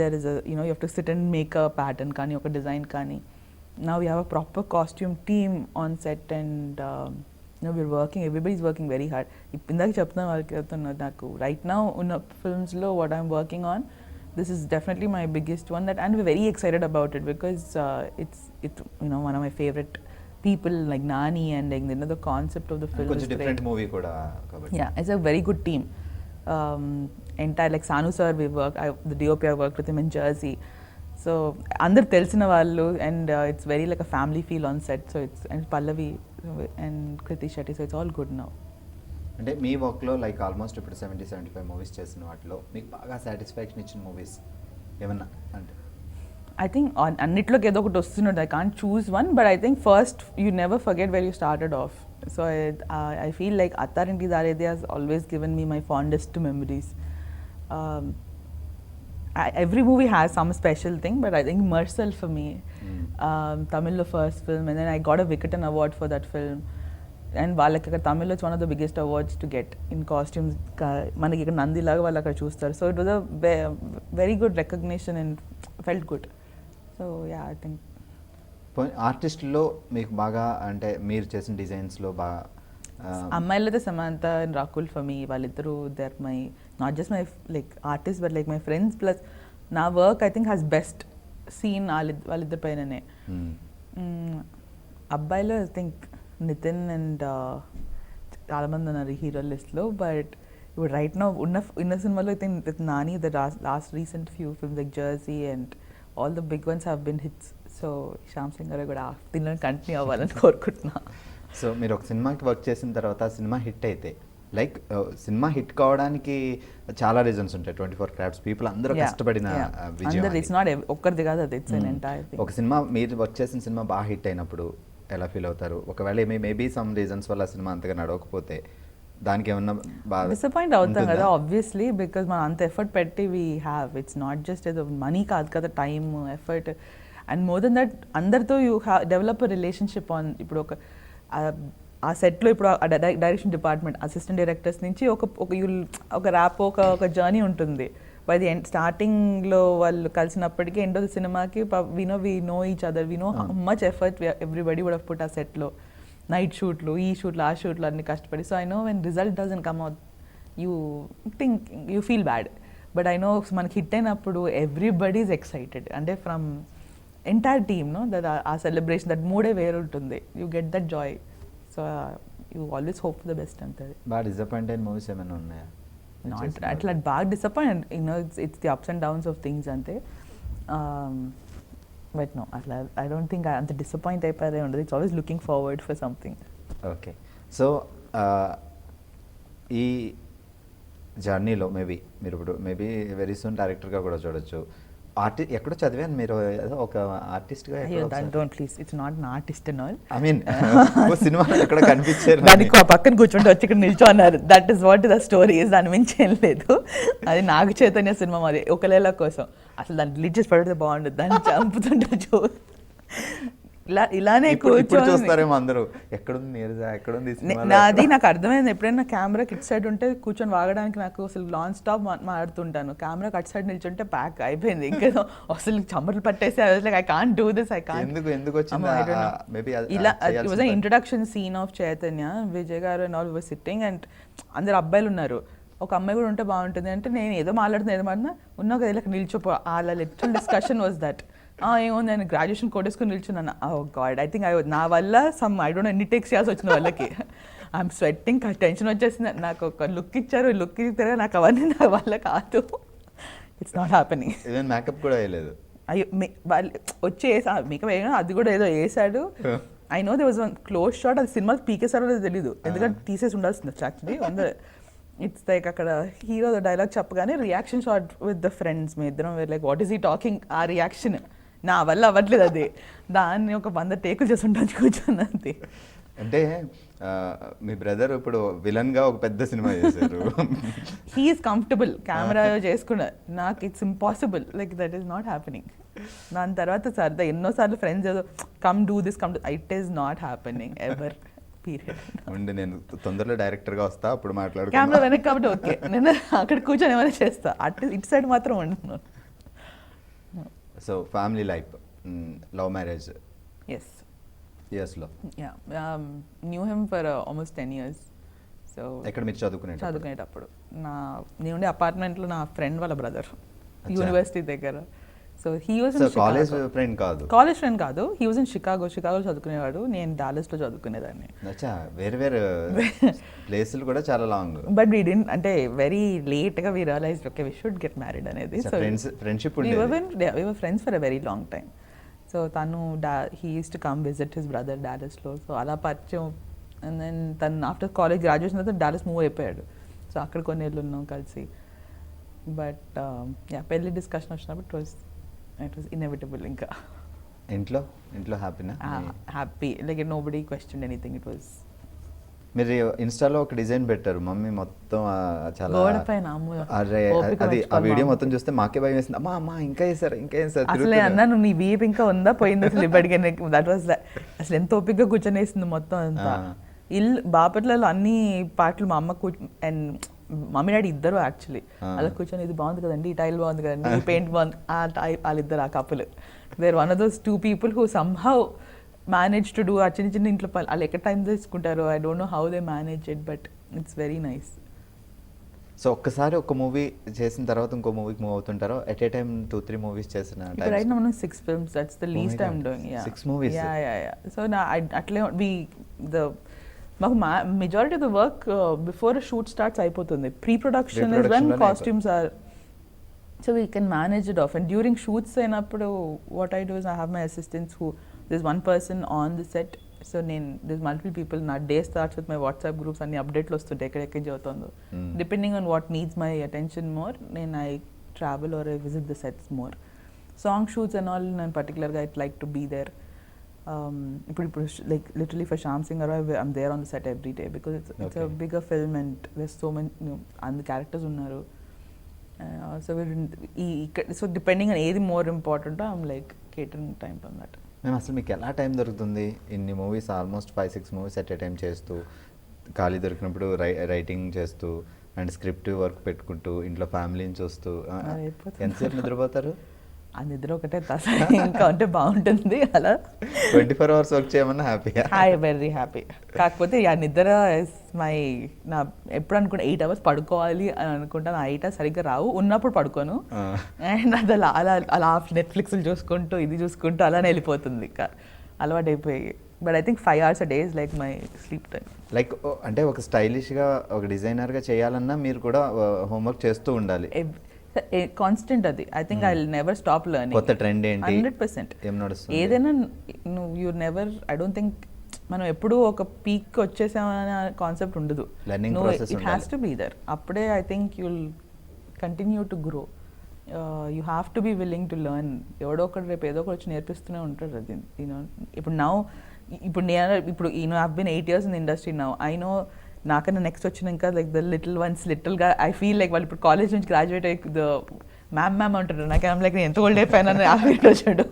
there is a you have to sit and make a pattern kani oka design kani. Now we have a proper costume team on set and we're working, everybody's working very hard. Indaki cheptuna valki cheptuna naku right now unna films lo what I'm working on, this is definitely my biggest one that, and we're very excited about it because it's one of my favorite people like Nani and like the concept of the film కొంచెం is different great. Movie కూడా కాబట్టి. Yeah, it's a very good team. Entire like Sanu sir, the DOP I worked with him in Jersey. So అందరు తెలిసిన వాళ్ళు and it's very like a family feel on set. So it's and Pallavi and Kriti Shetty, so it's all good now. అంటే మీ వర్క్లో like almost ఇప్పుడు 70-75 movies చేసిన వాటిలో మీకు బాగా సాటిస్ఫాక్షన్ ఇచ్చిన మూవీస్ ఏమన్నా అంటే? I think అన్నిట్లోకి ఏదో ఒకటి వస్తున్నట్టు. I can't choose one, but I think first you never forget where you started off. So I feel like Attarinti Daredi has always given me my fondest memories. Every movie has some special thing, but I think Mersal for me, Tamil first film, and then I got a Vickerton Award for that film. And వాళ్ళకి అక్కడ తమిళ్లో it's one of the biggest awards to get in costumes. మనకి ఇక్కడ నందిలాగా వాళ్ళు అక్కడ చూస్తారు. So it was a very good recognition and felt good. So yeah I think ఆర్టిస్ట్లో మీకు బాగా అంటే మీరు చేసిన డిజైన్స్లో బాగా అమ్మాయిలు అయితే Samantha and Rakul for me, వాళ్ళిద్దరూ they are my not just my like artist but like my friends. Plus నా work I think has best scene వాళ్ళిద్దరి పైననే. అబ్బాయిలో ఐ థింక్ నితిన్ అండ్ చాలామంది ఉన్నారు హీరో లిస్ట్లో. బట్ ఇప్పుడు రైట్ నౌ ఉన్న సినిమాలో అయితే with Nani the last recent few films like Jersey and all the big ones have been hits. So Shyam Singh గారు కూడా దీనిలో కంటిన్యూ అవ్వాలని కోరుకుంటున్నా. సో మీరు ఒక సినిమాకి వర్క్ చేసిన తర్వాత సినిమా హిట్ అయితే లైక్ సినిమా హిట్ కావడానికి చాలా రీజన్స్ ఉంటాయి. 24 క్రాఫ్ట్స్ పీపుల్ అందరూ కష్టపడిన విజయం. ఇట్స్ నాట్ ఒక్కరిది కాదు, అది ఇట్స్ ఎన్ ఎంటైర్ థింగ్. ఒక సినిమా మీరు వర్క్ చేసిన సినిమా బాగా హిట్ అయినప్పుడు ఎలా ఫీల్ అవుతారు? ఒకవేళ మేబీ సమ్ రీజన్స్ వల్ల సినిమా అంతగా నడవకపోతే దానికి ఏమన్నా బాగా డిసప్పాయింట్ అవుతాం ఉంటుందా? కదా ఆబ్వియస్లీ, బికాజ్ మనం అంత ఎఫర్ట్ పెట్టి we have, it's not just ఏదో మనీ కాదు కదా, time effort and more than that అందరితో you have develop relationship on. ఇప్పుడు ఒక ఆ సెట్లో ఇప్పుడు డైరెక్షన్ డిపార్ట్మెంట్ అసిస్టెంట్ డైరెక్టర్స్ నుంచి ఒక ర్యాప్ ఒక జర్నీ ఉంటుంది. బై ది ఎండ్ స్టార్టింగ్లో వాళ్ళు కలిసినప్పటికీ ఎండ్ ఆఫ్ ద సినిమాకి we know each other, we know how much effort everybody would have put ఆ సెట్లో. నైట్ షూట్లు, ఈ షూట్లు, ఆ షూట్లు అన్ని కష్టపడి. So I know when result doesn't come out you feel bad. But I know మనకి hit అయినప్పుడు ఎవ్రీబడి ఈజ్ ఎక్సైటెడ్, అంటే from entire team no that ఆ సెలబ్రేషన్, దట్ మూడే వేరు ఉంటుంది. You get that joy. So you always hope for the best అంతది. బాగా disappoint అయిన మూవీస్ ఏమైనా ఉన్నాయా? నాట్ అట్లా బాగా disappoint, it's the ups and downs of things అంతే. బట్ నో అట్లా ఐ డోంట్ థింక్ అంత డిసప్పాయింట్ అయిపోయే ఉండదు. It's always looking forward for something. Okay. So ఈ జర్నీలో మీరు ఇప్పుడు మేబీ సూన్ డైరెక్టర్గా కూడా చూడొచ్చు. ఎక్కడో చదివాను మీరు ఏదో ఒక ఆర్టిస్ట్గా. Don't please, it's not an artist and all. I mean సినిమాలో ఎక్కడ కనిపించారు. దానికి ఆ పక్కన కూర్చుంటే వచ్చి ఇక్కడ నిల్చోన్నారు. That is what the story is. దాని మించి ఏం లేదు. అది నాగ చైతన్య సినిమా, అది ఒకలేలా కోసం. అసలు దాన్ని డిలీట్ చేసి పడితే బాగుండదు, దాన్ని చంపుతుంటే ఇలానే కూర్చొని చూస్తారేమో అందరూ, ఎక్కడుంది నీరజ, ఎక్కడుంది నాది. నాకు అర్థమైంది, ఎప్పుడైనా కెమెరా ఇట్ సైడ్ ఉంటే కూర్చొని వాగడానికి నాకు అసలు నాన్ స్టాప్ మాట్లాడుతుంటాను. కెమెరా అట్ సైడ్ నిల్చుంటే ప్యాక్ అయిపోయింది. ఇంకా అసలు చమ్మర్లు పట్టేసి I can't do this, I can't. ఇలా it was introduction scene of Chaitanya. Vijay గారు and all were sitting and అందరు అబ్బాయిలు ఉన్నారు. ఒక అమ్మాయి కూడా ఉంటే బాగుంటుంది అంటే నేను ఏదో మాట్లాడుతున్నా ఉన్నా కదా ఇలా నిల్చోపో. అలా లిటరల్ డిస్కషన్ వాజ్ దట్. ఏమో నేను గ్రాడ్యుయేషన్ కోటేసుకుని నిల్చున్నాను. గాడ్, ఐ థింక్ నా వల్ల ఐ డోంట్ నో ఎన్ని టేక్స్ చేయాల్సి వచ్చింది వాళ్ళకి. ఐఎమ్ స్వెట్టింగ్, టెన్షన్ వచ్చేసింది. నాకు ఒక లుక్ ఇచ్చారు, లుక్ ఇస్తే నాకు అవన్నీ నా వల్ల కాదు. It's not happening. మేకప్ కూడా వేయలేదు. అయ్యో, వాళ్ళు వచ్చి మేకప్ వేయడం అది కూడా ఏదో వేసాడు. I know they was one close shot, అది సినిమాకి పీకేసారో లేదో తెలీదు, ఎందుకంటే తీసేసి ఉండాల్సింది యాక్చువల్లీ. ఇట్స్ లైక్ అక్కడ హీరో డైలాగ్ చెప్పగానే reaction shot with the friends, మీ ఇద్దరం like what is he talking, ఆ రియాక్షన్ నా వల్ల అవ్వట్లేదు. అది దాన్ని ఒక 100 టేకులు చేసి ఉంటాను కూర్చొని అంతే. అంటే మీ బ్రదర్ ఇప్పుడు విలన్ గా ఒక పెద్ద సినిమా చేశారు. హీఈస్ కంఫర్టబుల్ కెమెరా చేసుకున్నారు. నాకు it's impossible, like that is not happening. దాని తర్వాత సరదా ఎన్నోసార్లు ఫ్రెండ్స్ ఏదో come do this, it is not happening ever. ఉండి నేను తొందరలో డైరెక్టర్గా వస్తా, అప్పుడు మాట్లాడు. కెమెరా వెనక్కి కాబట్టి ఓకే, నేను అక్కడ కూర్చొని ఏమైనా చేస్తా, అటు ఇటు సైడ్ మాత్రం ఉంటున్నాను. So family life, love marriage. Yes. ఇయర్స్లో new him for almost 10 years. So ఎక్కడ మీరు చదువుకునేటప్పుడు నేను ఉండే అపార్ట్మెంట్లో నా ఫ్రెండ్ వాళ్ళ బ్రదర్ యూనివర్సిటీ దగ్గర. So he was college friend కాదు, కాలేజ్ ఫ్రెండ్ కాదు. హీ వాజ్ ఇన్ షికాగోలో చదువుకునేవాడు, నేను డాలస్లో చదువుకునేదాన్ని. వేరే ప్లేసులు కూడా చాలా లాంగ్. బట్ వీ డిడ్ంట్, అంటే వెరీ లేట్గా we realize okay we should get married అనేది. So friendship we were friends for a very long time. So తను he use to come visit his brother డాలస్లో. సో అలా పరిచయం. And then తను after college graduation తర్వాత Dallas move అయిపోయాడు. So అక్కడ కొన్ని ఏళ్ళు ఉన్నాం కలిసి. బట్ పెళ్లి డిస్కషన్ వచ్చినప్పుడు ఇట్ వాజ్ ఇన్ఎవిటబుల్. ఇంకా ఇంట్లో హ్యాపీనా? Happy, like nobody question anything. It was. మీరు ఇన్స్టాలో ఒక డిజైన్ పెట్టారు, మమ్మీ మొత్తం చాలా అరే అది ఆ వీడియో మొత్తం చూస్తే మాకే భయం వేసింది. అమ్మా ఇంకా వేసారు అసలు అన్నాను, నీ వీపు ఇంకా ఉందా పోయింది అసలు ఇప్పటికే. దట్ వాజ్ అసలు ఎంత ఓపికగా కూర్చొని వేసింది మొత్తం అంతా. ఇల్లు బాపట్లలో అన్ని పాటలు మా అమ్మ అండ్ మమ్మీ డాడీ ఇద్దరు యాక్చువల్లీ అలా కూర్చొని ఇది బాగుంది కదండి, ఈ టైల్ బాగుంది కదండి, ఈ పెయింట్ బాగుంది, వాళ్ళిద్దరు ఆ couple. They're one of those 2 people who somehow manage to do ఆ చిన్న ఇంట్లో పని వాళ్ళు ఎక్కడ టైం తీసుకుంటారో. I don't know how they manage it, but it's very nice. So ఒక్కసారి ఒక మూవీ చేసిన తర్వాత ఇంకో మూవీకి మూవ్ అవుతుంటారో? ఎట్ ఏ టైం 2-3 మూవీస్ చేసిన right now 6 films. That's the least I'm doing. 6 movies. Yeah. So నా అట్లే మాకు majority of the work before shoot starts అయిపోతుంది. Pre production is when costumes are, so we can manage it off. And during shoots అయినప్పుడు what I do is I have my assistants who this 1 person on the set. So నేను this multiple people. నా day starts with my WhatsApp groups, అన్ని అప్డేట్లు వస్తుంటాయి ఎక్కడెక్కడ చదువుతుందో. Depending on what needs my attention more, నేను I travel or I visit the sets more. Song shoots and all నేను పర్టికులర్గా I'd like to be there. ఇప్పుడు like literally for Shyam Singh Aroy I'm there on the set every day because it's a Okay. bigger film and there's so many and the characters unnaru. So so depending on ఏది more important I'm like catering time on that. మేము అసలు మీకు ఎలా time దొరుకుతుంది ఇన్ని movies almost 5-6 movies at a time చేస్తూ ఖాళీ దొరికినప్పుడు రైటింగ్ చేస్తూ అండ్ స్క్రిప్ట్ వర్క్ పెట్టుకుంటూ ఇంట్లో ఫ్యామిలీని చూస్తూ అయిపోతుంది. ఎంతసేపు నిద్రపోతారు? ఆ నిద్ర ఒకటే తస ఇంకా ఉంటే బాగుంటుంది అలా 24 అవర్స్ వర్క్ చేయమన్నా హ్యాపీగా? Hi very happy. కాకపోతే ఆ నిద్ర ఇస్ మై నా ఎప్పుడు అనుకుంటా 8 hours పడుకోవాలి అని అనుకుంటా నా 8 hours సరిగ్గా రావు, ఉన్నప్పుడు పడుకోను అండ్ అది అలా అలా అలా నెట్ఫ్లిక్స్లు చూసుకుంటూ ఇది చూసుకుంటూ అలానే వెళ్ళిపోతుంది ఇంకా అలవాటు అయిపోయి. But I think 5 hours a day is like my sleep time. Like అంటే ఒక స్టైలిష్గా ఒక డిజైనర్గా చేయాలన్నా మీరు కూడా హోంవర్క్ చేస్తూ ఉండాలి. కాన్స్టెంట్ అది. I think I will never stop learning. కొత్త ట్రెండ్ ఏంటి 100% ఏం నడుస్తుంది? ఏదైనా నువ్వు you never I don't think మనం ఎప్పుడూ ఒక పీక్ వచ్చేసామనే కాన్సెప్ట్ ఉండదు. Learning process it has to be there. అప్పుడే I think you'll continue to grow. You have to be willing to learn. ఎవడో ఒకటి రేపు ఏదో ఒకటి వచ్చి నేర్పిస్తూనే ఉంటాడు అది. ఇప్పుడు ఇప్పుడు I've been 8 years in the industry now. I know నాకన్నా నెక్స్ట్ వచ్చిన ఇంకా లైక్ ద లిటిల్ వన్స్ లిటిల్గా ఐ ఫీల్ లైక్ వాళ్ళు ఇప్పుడు కాలేజ్ నుంచి గ్రాడ్యుయేట్ అయ్యి ద మ్యామ్ అంటారు. నాకు ఐమ్ లైక్ నేను ఎంత ఓల్డ్ అయిపోయానని ఆ ఫీల్ వచ్చాడు.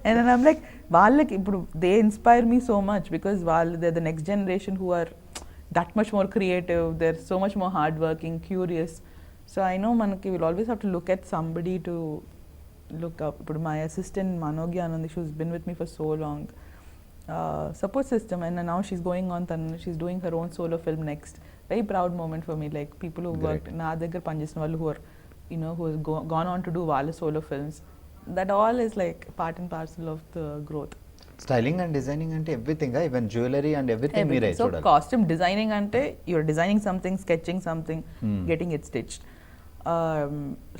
అండ్ ఐమ్ లైక్ వాళ్ళకి ఇప్పుడు they inspire me so much because వాళ్ళు they the next generation who are that much more creative, they are so much more hard working, curious. So I know మనకి will always have to look at somebody to look up. ఇప్పుడు my assistant Manogi Anand, she has been with me for so long. Support system, and now she's going on she's doing her own solo film next. Very proud moment for me, like people who worked na daggar panchesina vallu who are who has gone on to do wala solo films. That all is like part and parcel of the growth. Styling and designing అంటే everything, even jewellery and everything మీరే So చూడాలి. costume designing ante you're designing something, sketching something, getting it stitched.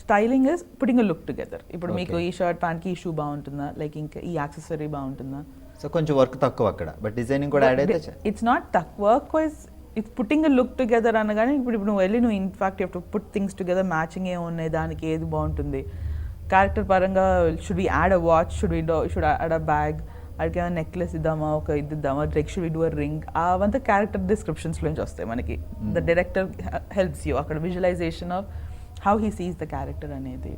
Styling is putting a look together. ఇప్పుడు మీకు ఈ shirt pant కి ఈ shoe బాగుంటుందా, like ఇంకా ఈ యాక్సెసరీ బాగుంటుందా. సో కొంచెం వర్క్ తక్కువ అక్కడ, బట్ డిజైనింగ్ కూడా యాడ్ అయితే ఇట్స్ నాట్ తక్కువ work wise, it's putting a look together అనగానే ఇప్పుడు నువ్వు వెళ్ళి నువ్వు in fact you to put things together, matching ఏ ఉన్నాయి, దానికి ఏది బాగుంటుంది, క్యారెక్టర్ పరంగా should we add a watch, should add a bag, అడిగే నెక్లెస్ ఇద్దామా, ఒక ఇది ఇద్దామా, like should we do a ring, అవంతా క్యారెక్టర్ డిస్క్రిప్షన్స్ నుంచి వస్తాయి మనకి. ద డైరెక్టర్ హెల్ప్స్ యూ అక్కడ visualisation of how he sees the character అనేది.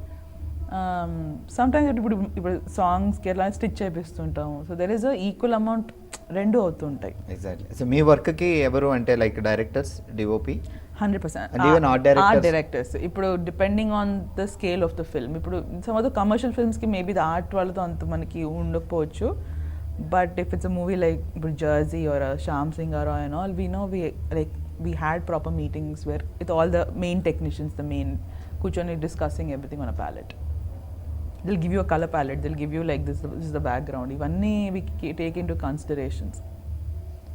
సమ్టైమ్స్ ఇప్పుడు సాంగ్స్కి ఎలా స్టిచ్ చేపిస్తుంటాము. So there is a equal amount రెండు అవుతుంటాయి. ఎగ్జాక్ట్లీ. సో మీ వర్క్కి ఎవరు అంటే like directors, DOP? 100%. And even art directors? Art directors. ఇప్పుడు depending on the scale of the film. ఇప్పుడు సమ్ ఆఫ్ ద కమర్షియల్ ఫిల్మ్స్కి మేబీ ద ఆర్ట్ వాళ్ళతో అంత మనకి ఉండకపోవచ్చు. But if it's a movie like ఇప్పుడు Jersey or Shyam Singh Aroy and all, we know we had proper meetings where with all the main technicians, కూర్చొని discussing everything on a palette. They'll give you a color palette, they'll give you like this is the background. ఇవన్నీ we take into considerations.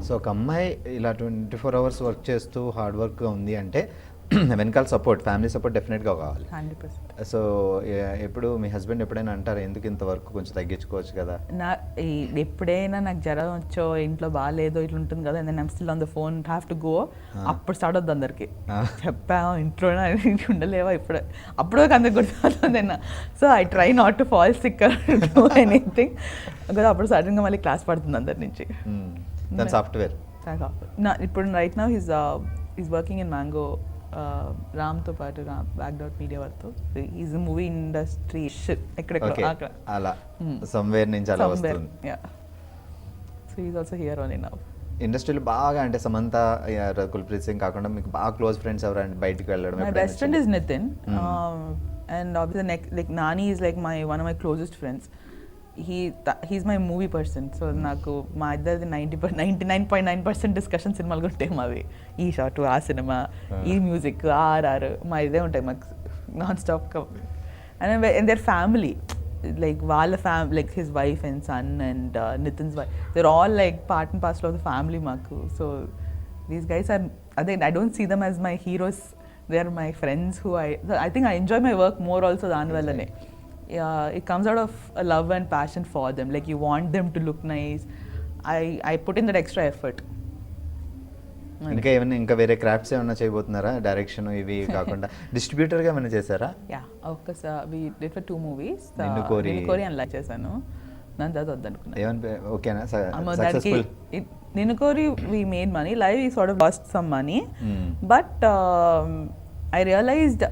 So ఒక అమ్మాయి ఇలా 24 hours work చేస్తూ hard వర్క్గా ఉంది అంటే వెనకాల support, family support డెఫినెట్గా కావాలి. 100%. సో ఎప్పుడు మీ హస్బెండ్ ఎప్పుడైనా అంటారు ఎందుకు ఇంత వర్క్ కొంచెం తగ్గించుకోవచ్చు కదా? ఎప్పుడైనా నాకు జ్వరం వచ్చో ఇంట్లో బాగాలేదో ఇట్లా ఉంటుంది కదా, నేను I'm still on the phone, have to go, అప్పుడు స్టార్ట్ అవుతుంది అందరికి. చెప్పా ఇంట్లో ఉండలేవా ఇప్పుడు, అప్పుడు అందరికి గుర్తుపోతుంది. So I try not to fall sick anything కదా, అప్పుడు సడన్గా మళ్ళీ క్లాస్ పడుతుంది అందరి నుంచి. దాని సాఫ్ట్వేర్ ఇప్పుడు right now is working in Mango, రామ్తో పాటు Back.media వాళ్ళతో. ఈజ్ మూవీ ఇండస్ట్రీ ఎక్కడెక్కడ అలా సమ్వేర్ నుంచి అలా వస్తుంది. So is also here only now. ఇండస్ట్రీలో బాగా అంటే సమంత, కుల్ప్రీత్ సింగ్ కాకుండా మీకు బాగా క్లోజ్ ఫ్రెండ్స్ ఎవరంటే బయటికి వెళ్ళడం? My best friend is Nitin, and obviously like Nani is like one of my closest friends. He's my movie person. So నాకు మా ఇద్దరిది 99.9% డిస్కషన్ సినిమాలు ఉంటాయి మావి. ఈ షార్ట్, ఆ సినిమా, ఈ మ్యూజిక్, ఆర్ఆర్, మా ఇదే ఉంటాయి మాకు non stop. And their family, like వాళ్ళ like his wife and son and Nithin's wife, they're all like part and parcel of the family మాకు. సో దీస్ గైస్ ఆర్ అదే, I don't see them as my heroes, they are my friends who I think I enjoy my work more also దానివల్లనే. It comes out of a love and passion for them, like you want them to look nice. I put in that extra effort. ఇంకా వేరే crafts ఏమైనా చేయబోతున్నారా? Direction ఇవి కాకుండా డిస్ట్రిబ్యూటర్గా ఏమైనా చేశారా? We did for 2 movies. నిన్ను కోరి and Like చేశాను. దాని తర్వాత వద్దనుకున్నాను. ఏమని ఓకేనా దానికి సక్సెస్ఫుల్? నేను కోరి వీ మేడ్ మనీ, లైవ్ ఈ sort of lost some money, but I realised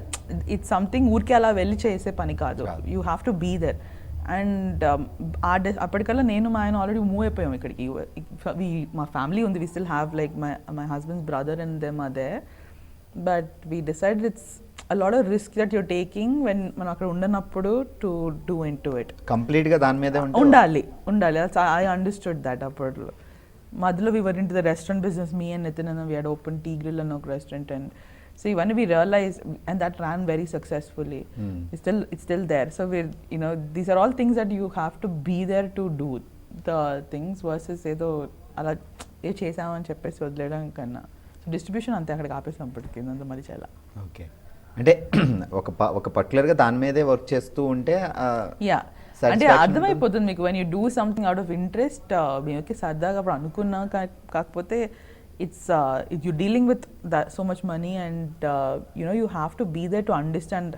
it's something ఊరికే అలా వెళ్ళి చేసే పని కాదు, you have to be there. And అప్పటికల్లా నేను మా ఆయన ఆల్రెడీ మూవ్ అయిపోయాం ఇక్కడికి. మా ఫ్యామిలీ ఉంది, we still have like my husband's brother and them are there, but we decide it's a lot of risk that you're taking when మనం అక్కడ ఉండనప్పుడు to do into it. కంప్లీట్గా దాని మీదే ఉండాలి. I understood that అప్పట్లో. మధ్యలో we were into the restaurant business, me and Nitin, and we had opened Tea Grill and ఒక restaurant, and so when we realized, and that ran very successfully, it's still there. So we're, you know, these are all things that you have to be there to do the things versus ఏదో అలా ఏ చేసామని చెప్పేసి వదిలేయడం కన్నా. So distribution అంతే అక్కడికి ఆపేసాం అప్పటికి, అంత మరి చాలా. ఓకే, అంటే ఒక పర్టికులర్గా దాని మీదే వర్క్ చేస్తూ ఉంటే యా, అంటే అర్థమైపోతుంది మీకు when you do something out of interest. మీకు సరదాగా అప్పుడు అనుకున్నా, కాకపోతే it's you dealing with so much money, and you know you have to be there to understand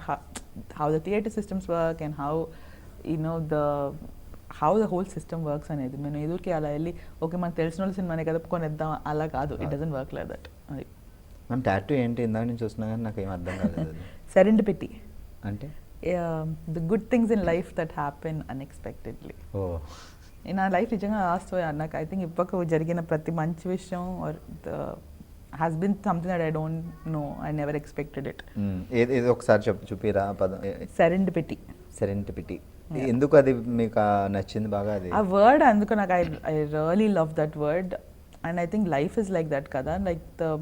how the theatre systems work and how the whole system works అనేది. నేను ఎదురుకి అలా వెళ్ళి okay మనకు తెలిసిన వాళ్ళు సినిమానే కదా కొనేద్దాం అలా కాదు, it doesn't work like that. అది మ్యామ్ టాటూ ఏంటి ఇందాక నుంచి చూస్తున్నా కానీ నాకు ఏం అర్థం కాలేదు. సెరెండిపిటీ అంటే the good things in life that happen unexpectedly. Oh, నా లైఫ్ నిజంగా వాస్తవం. నాకు ఐ థింక్ ఇప్పటికి జరిగిన ప్రతి మంచి విషయం or has been something that I don't know, I never expected it. ఏది ఒకసారి చూపిరా పదం. సెరెండిపిటీ. సెరెండిపిటీ ఎందుకు అది మీకు నచ్చింది బాగా? అది ఆ వర్డ్ అందుకు నాకు I really love that word, and I think life is like that కదా. Like the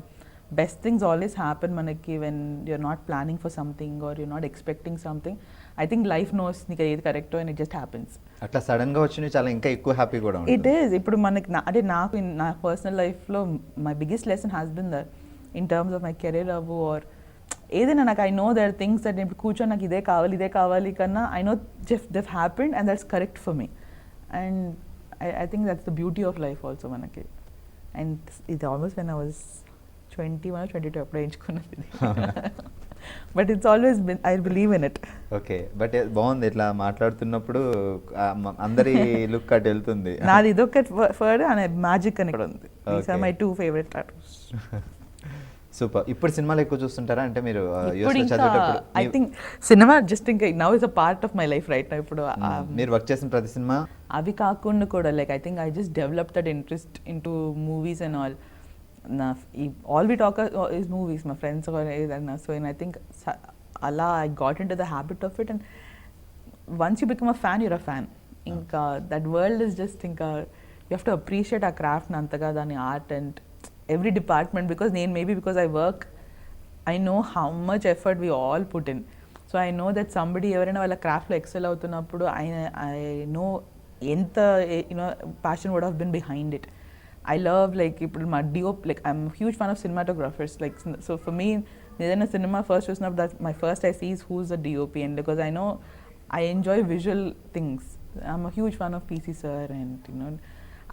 best things always happen manaki when you're not planning for something or you're not expecting something. I think life knows nika edi correct and it just happens. అట్లా sudden గా వచ్చి చాలా ఇంకా ఎక్కువ happy కూడా ఉంటుంది. It is. ఇప్పుడు మనకి అంటే నాకు నా పర్సనల్ లైఫ్ లో my biggest lesson has been that in terms of my career అవ్వు or ఏదైనా నాకు I know there are things that ఇప్పుడు కూర్చొని నాకు ఇదే కావాలి కన్నా I know they've happened and that's correct for me, and I think that's the beauty of life also మనకి. And it almost when I was 21 or 22 అప్పుడు ఎంచుకున్నది, but it's always been, I believe in it. Okay, but బాగుంది ఇట్లా మాట్లాడుతున్నప్పుడు అందరి look అటు వెళ్తుంది. నాది ఇదొక వర్డ్ అనే మ్యాజిక్ అని కూడా ఉంది. These are my 2 favourite tattoos. Super. ఇప్పుడు సినిమాలు ఎక్కువ చూస్తుంటారా? అంటే మీరు ఐ థింక్ సినిమా జస్ట్ ఇంకా now is a part of my life right now. ఇప్పుడు మీరు వర్క్ చేసిన ప్రతి సినిమా అవి కాకుండా కూడా like I think I just develop that interest into movies and all. All we talk is movies, my friends or ఏదన్నా. So and I think Allah, I got into the habit of it, and once you become a fan, you're a fan. Inka that world is just inka you have to appreciate our craft nantaga dani art and every department, because maybe because I work, I know how much effort we all put in. So I know that somebody ఎవరైనా వాళ్ళ craft లో excel అవుతున్నప్పుడు I know ఎంత passion would have been behind it. I love like my DOP, like I'm a huge fan of cinematographers, like so for me ఏదైనా cinema first చూసినప్పుడు that my first I see is who's the DOP, and because I know I enjoy visual things. I'm a huge fan of PC sir, and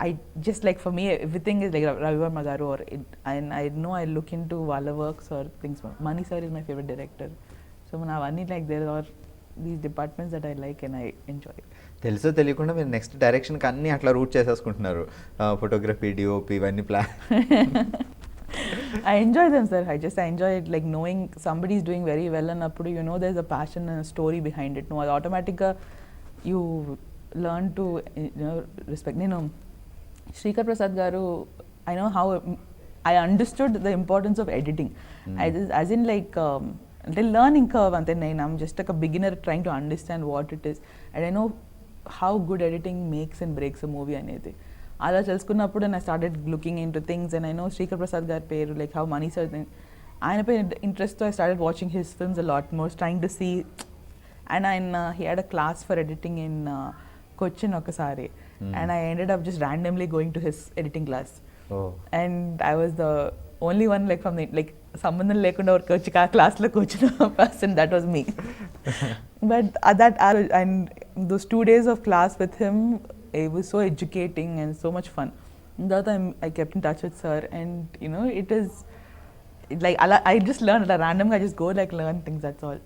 I just like for me everything is like Ravi Verma garu, or and I know I look into Wala works or things. Mani sir is my favorite director, so now I need like there are these departments that I like and I enjoy. తెలుసో తెలియకుండా మీరు next డైరెక్షన్కి అన్నీ అట్లా route చేసేసుకుంటున్నారు, photography, DOP ఇవన్నీ plan. I enjoy them, sir. I enjoy it, like knowing somebody is doing very well and there's a passion and a story behind it. No, automatically you learn to respect. Shrikar Prasad garu, I know how I understood the importance of editing. As in like the learning curve, and then I'm just like a beginner trying to understand what it is, and I know how good editing makes and breaks a movie అనేది. అలా తెలుసుకున్నప్పుడు I started looking into things, and I know Shrikar Prasad గారి పేరు, like how Mani sir, ఆయనపై ఇంట్రెస్ట్తో I started watching his films a lot more, trying to see, and he had a class for editing in Cochin ఒకసారి, and I ended up just randomly going to his editing class. And I was the only one like from the like సంబంధం లేకుండా వచ్చి ఆ క్లాస్లో కూర్చున్న person, that was me. But and those 2 days of class with him, it was so educating and so much fun. That I kept in touch with sir, and it is like I just learned at random. I just go like learn things, that's all.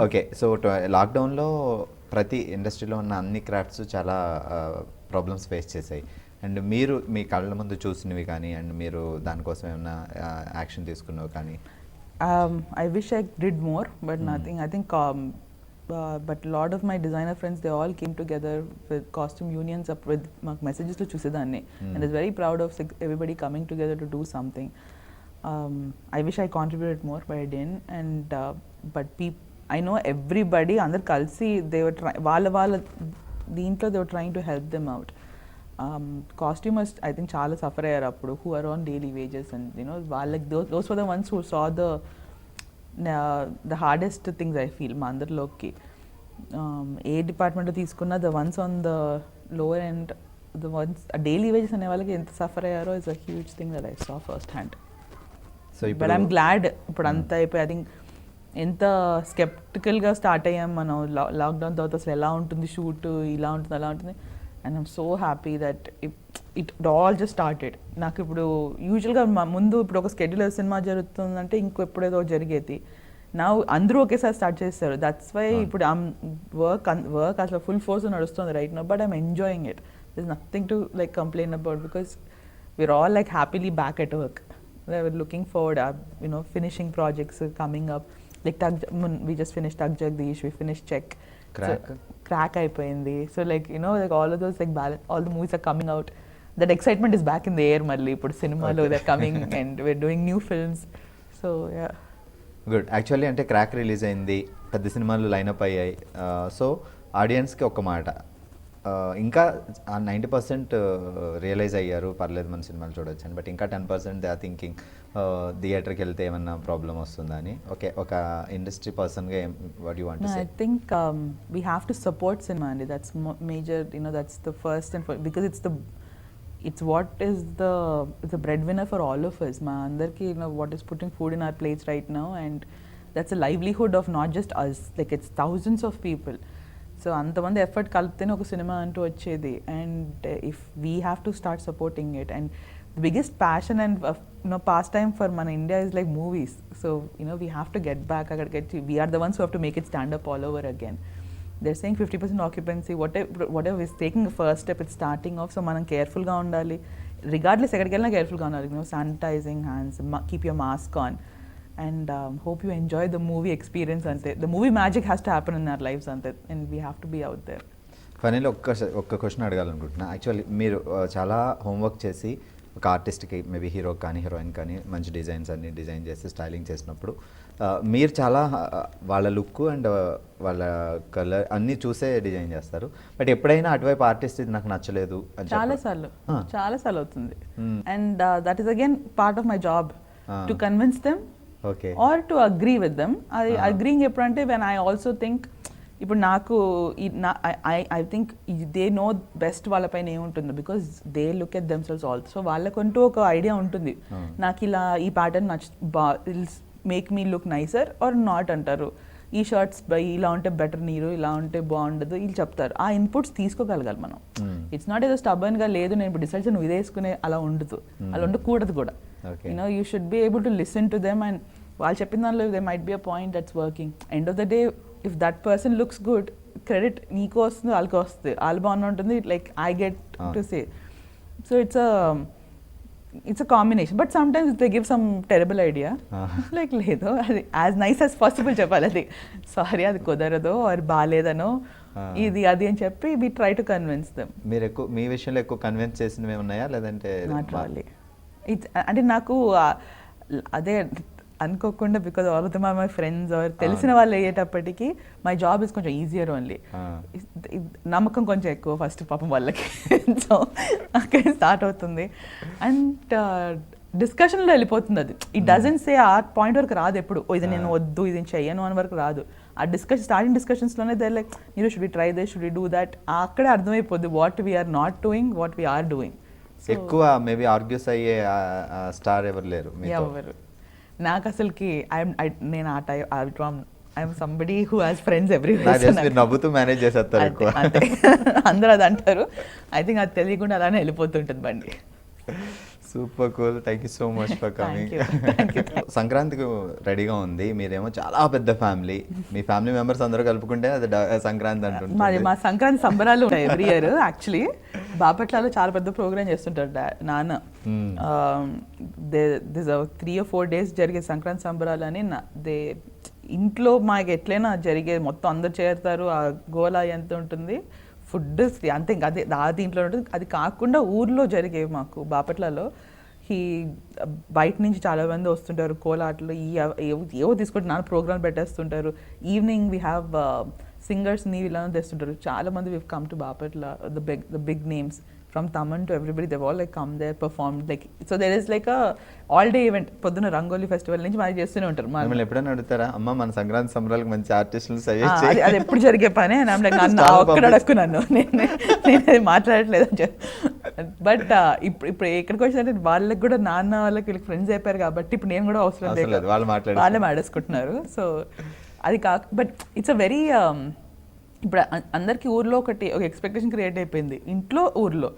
Okay, so లాక్డౌన్లో ప్రతి ఇండస్ట్రీలో ఉన్న అన్ని crafts చాలా problems face చేశాయి. And మీరు మీ కళ్ళ ముందు చూసినవి కానీ అండ్ మీరు దానికోసం ఏమైనా యాక్షన్ తీసుకున్నవి కానీ? I wish I did more, but nothing. I think, but a lot of my designer friends, they all came together with costume unions up with messages to chusedanni, and I was very proud of everybody coming together to do something. I wish I contributed more, but I didn't. And but I know everybody, andar kalsi, they were వాళ్ళ దీంట్లో they were trying to help them out. Costumers, I think చాలా suffer అయ్యారు అప్పుడు, who are on daily wages, and వాళ్ళకి those were the ones who saw the hardest things, I feel, మా అందరిలోకి. ఏ department తీసుకున్నా the ones on the lower end, the ones daily wages అనే వాళ్ళకి ఎంత suffer అయ్యారో is a huge thing that I saw first hand. So but I'm glad ఇప్పుడు అంతా అయిపోయి, I think ఎంత స్కెప్టికల్గా స్టార్ట్ అయ్యాం మనం లాక్డౌన్ తర్వాత, అసలు ఎలా ఉంటుంది షూట్, ఇలా ఉంటుంది అలా ఉంటుంది, and I'm so happy that it all just started. నాకు ఇప్పుడు యూజువల్గా ముందు ఇప్పుడు ఒక స్కెడ్యూల్ సినిమా జరుగుతుందంటే ఇంకో ఎప్పుడేదో జరిగేది, నా అందరూ ఒకేసారి స్టార్ట్ చేస్తారు. దట్స్ వై ఇప్పుడు వర్క్ అసలు ఫుల్ ఫోర్స్ నడుస్తుంది right now, but I'm enjoying it. There is nothing to like complain about, because we're all like happily back at work. We're looking forward, finishing projects coming up. Like we just finished Tug Jagdish, we finished Check. Crack అయిపోయింది. So like like all of those, like all the movies are coming out. That excitement is back in the air మళ్ళీ ఇప్పుడు సినిమాలో. They're coming and we're doing new films. So yeah. Good. Actually అంటే crack release అయింది, పెద్ద సినిమాలు lineup అయ్యాయి. So ఆడియన్స్కి ఒక మాట, ఇంకా 90% రియలైజ్ అయ్యారు పర్లేదు మన సినిమాలు చూడొచ్చు అని, బట్ ఇంకా 10% దే ఆర్ థింకింగ్ థియేటర్కి వెళ్తే ఏమన్నా ప్రాబ్లం వస్తుందా అని. ఓకే, ఒక ఇండస్ట్రీ పర్సన్గా what you want to say? I think we have to support cinema, and that's major, that's the first and because it's what is the breadwinner for all of us. Ma andarki what is putting food in our plates right now, and that's a livelihood of not just us, like it's thousands of people. So అంతమంది effort కలిపితేనే ఒక సినిమా అంటూ వచ్చేది. And if we have to start supporting it, and the biggest passion and pastime for మన India is like movies. So we have to get back అక్కడికి. We're the ones who have to make it stand up all over again. they're saying 50% occupancy, whatever is taking the first step, it's starting off. So మనం కేర్ఫుల్గా ఉండాలి, regardless ఎక్కడికి వెళ్ళినా కేర్ఫుల్గా ఉండాలి. Sanitising hands, keep your mask on, and hope you enjoy the movie experience. ante the movie magic has to happen in our lives, ante, and we have to be out there. Final ఒక్క question అడగాలనుకుంటున్నా. Actually మీరు చాలా homework చేసి ఒక ఆర్టిస్ట్కి, maybe hero కానీ heroine కానీ మంచి designs అన్ని డిజైన్ చేసి స్టైలింగ్ చేసినప్పుడు మీరు చాలా వాళ్ళ లుక్ అండ్ వాళ్ళ కలర్ అన్నీ చూసే డిజైన్ చేస్తారు. బట్ ఎప్పుడైనా అటువైపు ఆర్టిస్ట్ ఇది నాకు నచ్చలేదు అని చాలాసార్లు అవుతుంది. And that is again part of my job to convince them or to agree with them. అది అగ్రీయింగ్ ఎప్పుడంటే వెన్ ఐ ఆల్సో థింక్, ఇప్పుడు నాకు I think they know best వాళ్ళపైన ఏముంటుంది, because they look at themselves also. So వాళ్ళకంటూ ఒక idea ఉంటుంది, నాకు ఇలా ఈ pattern make me look nicer or not అంటారు. ఈ షర్ట్స్ ఇలా ఉంటే బెటర్, నీరు ఇలా ఉంటే బాగుండదు, వీళ్ళు చెప్తారు. ఆ ఇన్పుట్స్ తీసుకోగలగాలి మనం. ఇట్స్ నాట్ ఏదో స్టబర్న్గా లేదు నేను ఇప్పుడు డిసైడ్ నువ్వు ఇదే వేసుకునే అలా ఉండదు, అలా ఉండకూడదు కూడా. You should be able to listen to them, and వాళ్ళు చెప్పిన దానిలో they might be a point that's working. End of the day if that person looks good, credit నీకు వస్తుంది, వాళ్ళకి వస్తుంది, వాళ్ళు బాగున్నా ఉంటుంది, like I get to say. So it's a combination, but sometimes they give some terrible idea, like ledo adi as nice as possible చెప్పాలి. అది sorry అది కుదరదో ఆర్ బాలేదనో ఇది అది అని చెప్పి we try to convince them. మీరు ఎక్కువ మీ విషయంలో ఎక్కువ కన్విన్స్ చేసినవి ఉన్నాయా లేదంటే? Not really. అంటే నాకు అదే అనుకోకుండా, because all of them are my friends or తెలిసిన వాళ్ళు అయ్యేటప్పటికి మై జాబ్ ఇస్ కొంచెం ఈజియర్ ఓన్లీ. నమ్మకం కొంచెం ఎక్కువ ఫస్ట్ పాపం వాళ్ళకి. సో అక్కడ స్టార్ట్ అవుతుంది అండ్ డిస్కషన్లో వెళ్ళిపోతుంది అది. ఇట్ డజంట్ సే ఆ పాయింట్ వరకు రాదు ఎప్పుడు, ఇది నేను వద్దు ఇది చెయ్యను అని వరకు రాదు. ఆ స్టార్టింగ్ డిస్కషన్స్లోనే దే లైక్ మీరు should we try this, should we do that. అక్కడే అర్థమైపోద్ది what we're not doing, what we're doing. ఎక్కువ మేబీ ఆర్గ్యూస్ అయ్యే స్టార్ ఎవరు లేరు? ఎవరు నాకు అసలుకి నేను ఆ time I'm somebody who has friends everywhere. నవ్వుతూ మేనేజ్ చేసేస్తారు అందరూ అది అంటారు. ఐ థింక్ అది తెలియకుండా అలానే వెళ్ళిపోతుంటుంది బండి. Super cool, thank you so much for coming. సంక్రాంతికి రెడీగా ఉంది, మీరేమో చాలా పెద్ద ఫ్యామిలీ, మీ ఫ్యామిలీ మెంబర్స్ అందరూ కలుపుకుంటే అది సంక్రాంతి అంటుంది. మా సంక్రాంతి సంబరాలు ఉంటాయి ఎవ్రీ ఇయర్. యాక్చువల్లీ బాపట్లలో చాలా పెద్ద ప్రోగ్రామ్ చేస్తుంటారు నాన్న. దిస్ 3 or 4 days జరిగే సంక్రాంతి సంబరాలు అని ఇంట్లో మాకు ఎట్లయినా జరిగే మొత్తం అందరు చేరుతారు, ఆ గోలా ఎంత ఉంటుంది, ఫుడ్ అంతే, ఇంకా అదే దీంట్లో ఉంటుంది. అది కాకుండా ఊర్లో జరిగేవి మాకు బాపట్లలో బయట నుంచి చాలా మంది వస్తుంటారు, కోలాటలు ఏవో తీసుకుంటే నాన్న ప్రోగ్రామ్ పెట్టేస్తుంటారు. ఈవినింగ్ వీ హ్యావ్ సింగర్స్ ని ఇలా తెస్తుంటారు. చాలా మంది we come to Bapatla, the big names from Taman to everybody, they've all like come there, performed, like so there is like a all day event. పొద్దున రంగోలీ ఫెస్టివల్ నుంచి మాది చేస్తూనే ఉంటారు. మిమ్మల్ని ఎప్పుడైనా అడుగుతారా, అమ్మ మన సంక్రాంతి సంబరాలకు మంచి ఆర్టిస్టులు సజెస్ట్ చేయి? అది ఎప్పుడు జరిగే పనే. నన్ను ఒక్కడ అడుక్కున్నాను, నేను అది మాట్లాడట్లేదు అని చెప్పి. బట్ ఇప్పుడు ఎక్కడికి వచ్చిందంటే వాళ్ళకి కూడా నాన్న వాళ్ళకి వీళ్ళకి ఫ్రెండ్స్ అయిపోయారు కాబట్టి ఇప్పుడు నేను కూడా అవసరం లేదు, వాళ్ళే మాడేసుకుంటున్నారు. సో అది కాక బట్ ఇట్స్ అ వెరీ ఇప్పుడు అందరికి ఊర్లో ఒక ఎక్స్పెక్టేషన్ క్రియేట్ అయిపోయింది, ఇంట్లో ఊర్లో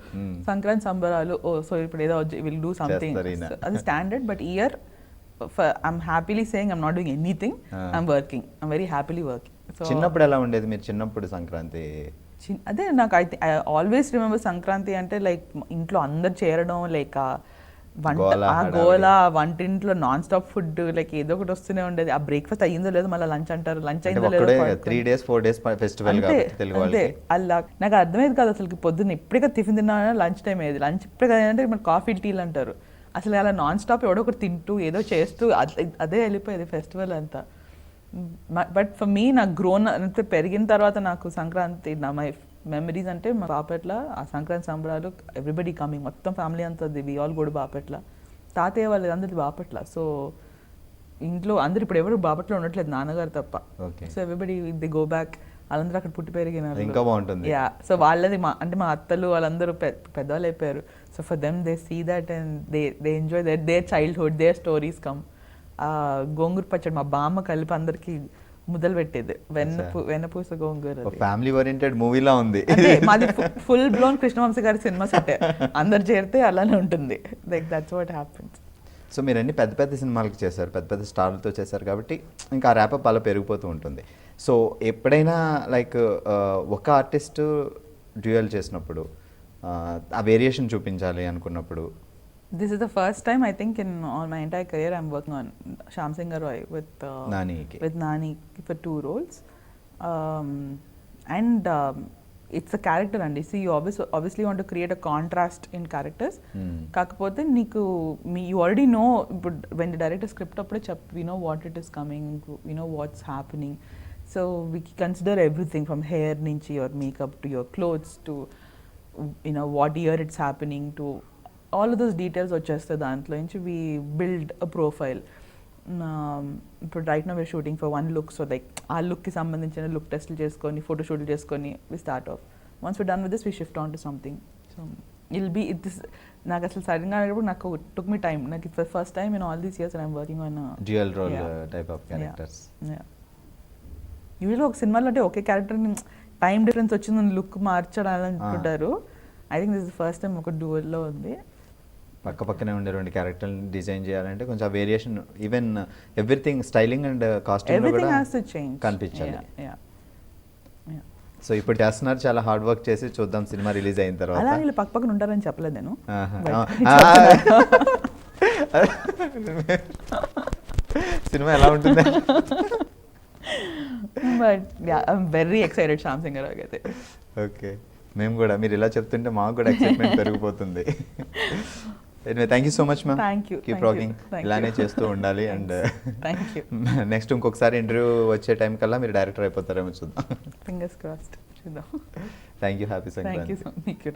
సంక్రాంతి సంబరాలు, సో ఇప్పుడు ఏదో విల్ డూ సంథింగ్, అది standard. But year I'm happily saying I'm not doing anything, I'm working, I'm very happily working. So చిన్నప్పుడు ఎలా ఉండేది మీరు చిన్నప్పుడు సంక్రాంతి? అదే నాకు ఐ ఆల్వేస్ రిమెంబర్ సంక్రాంతి అంటే లైక్ ఇంట్లో అందరు చేరడం, లైక్ గోలా, వంటింట్లో నాన్ స్టాప్ ఫుడ్, లైక్ ఏదో ఒకటి వస్తూనే ఉండేది. ఆ బ్రేక్ఫాస్ట్ అయ్యిందో లేదో మళ్ళీ లంచ్ అంటారు, లంచ్ అయిందో లేదో, 3 days 4 days ఫెస్టివల్ అంతే. అలా నాకు అర్థమయ్యేది కాదు అసలు, పొద్దున్న ఇప్పుడే టిఫిన్ తిన్నా, లంచ్ టైం అయ్యేది, లంచ్ ఇప్పుడే కదా అంటే మన కాఫీ టీలు అంటారు. అసలు అలా నాన్ స్టాప్ ఎవడో ఒకటి తింటూ ఏదో చేస్తూ అదే వెళ్ళిపోయేది ఫెస్టివల్ అంతా. బట్ ఫర్ మీ నాకు గ్రోన్ అంటే పెరిగిన తర్వాత నాకు సంక్రాంతి మై మెమరీస్ అంటే మా బాపట్ల ఆ సంక్రాంతి సంబరాలు, ఎవ్రీబడి కమింగ్, మొత్తం ఫ్యామిలీ అంతా we all go to Bapatla. తాతయ్య వాళ్ళు అందరిది బాపట్ల. సో ఇంట్లో అందరు ఇప్పుడు ఎవరు బాపట్ల ఉండట్లేదు, నాన్నగారు తప్ప. So everybody the go back, వాళ్ళందరూ అక్కడ పుట్టి పెరిగినారు. ఇంకా బాగుంటుంది. యా, సో వాళ్ళది మా అత్తలు వాళ్ళందరూ పెద్దవాళ్ళు అయిపోయారు. So for them they see that and they enjoy their childhood, their stories come. గోంగూర పచ్చడి మా బామ్మ కలిపి అందరికి ముద్దలు పెట్టేది, వెన్నపూస గోంగూర. ఫ్యామిలీ ఓరియంటెడ్ మూవీలా ఉంది. మాది ఫుల్ బ్లోన్ కృష్ణవంశీ గారి సినిమా సెట్, అందరు చేరితే అలానే ఉంటుంది. Like that's what happens. So మీరు అన్ని పెద్ద పెద్ద సినిమాలకు చేశారు, పెద్ద పెద్ద స్టార్లతో చేశారు కాబట్టి ఇంకా ఆ ర్యాపప్ అలా పెరిగిపోతూ ఉంటుంది. సో ఎప్పుడైనా లైక్ ఒక ఆర్టిస్ట్ డ్యూయల్ చేసినప్పుడు ఆ వేరియేషన్ చూపించాలి అనుకున్నప్పుడు? This is the first time I think in all my entire career I'm working on Shyam Singh Roy with Nani for 2 roles, and it's a character and see you obviously want to create a contrast in characters. Kakapothe neeku you already know when the director script appude we know what it is coming, we know what's happening, so we consider everything from hair nunchi your makeup to your clothes to what year it's happening to all of those details వచ్చేస్తాయి దాంట్లో నుంచి. We build a profile. ఇప్పుడు right now we're shooting for 1 look, so like ఆ లుక్కి సంబంధించిన look టెస్ట్లు చేసుకొని ఫోటోషూట్లు చేసుకొని we start off. Once we done with this we shift on to something. So this నాకు అసలు సడన్గా అనేటప్పుడు నాకు టుక్ మీ టైమ్. నాకు it's first time in all these years I'm working on dual role type of characters. యూజువల్గా ఒక సినిమాలో అంటే ఒకే క్యారెక్టర్ని టైం డిఫరెన్స్ వచ్చిందని లుక్ మార్చడాలని అనుకుంటారు. I think this the first time ఒక డ్యూయల్లో ఉంది. పక్క పక్కనే ఉండే 2 క్యారెక్టర్ని డిజైన్ చేయాలంటే కొంచెం variation, even everything styling and costume కూడా కనిపించాలి. సో ఇప్పుడు చేస్తున్నారు, చాలా హార్డ్ వర్క్ చేసి చూద్దాం సినిమా రిలీజ్ అయిన తర్వాత. అలా వీళ్ళు పక్క పక్కన ఉంటారని చెప్పలేదు నేను. సినిమా ఎలా ఉంటుంది? But yeah I am very excited Shyam Singh Roy అయితే. ఓకే, మేము కూడా మీరు ఇలా చెప్తుంటే మాకు కూడా ఎక్సైట్మెంట్ పెరిగిపోతుంది. Anyway, thank you so much, ma'am. Thank you. Keep rocking. ఇలానే చేస్తూ ఉండాలి. And thank you. నెక్స్ట్ ఇంకొకసారి ఇంటర్వ్యూ వచ్చే టైం కల్లా మీరు డైరెక్టర్ అయిపోతారేమో చూద్దాం. ఫింగర్స్ క్రాస్డ్ చూద్దాం. Thank you. Happy Sankranti. Thank you.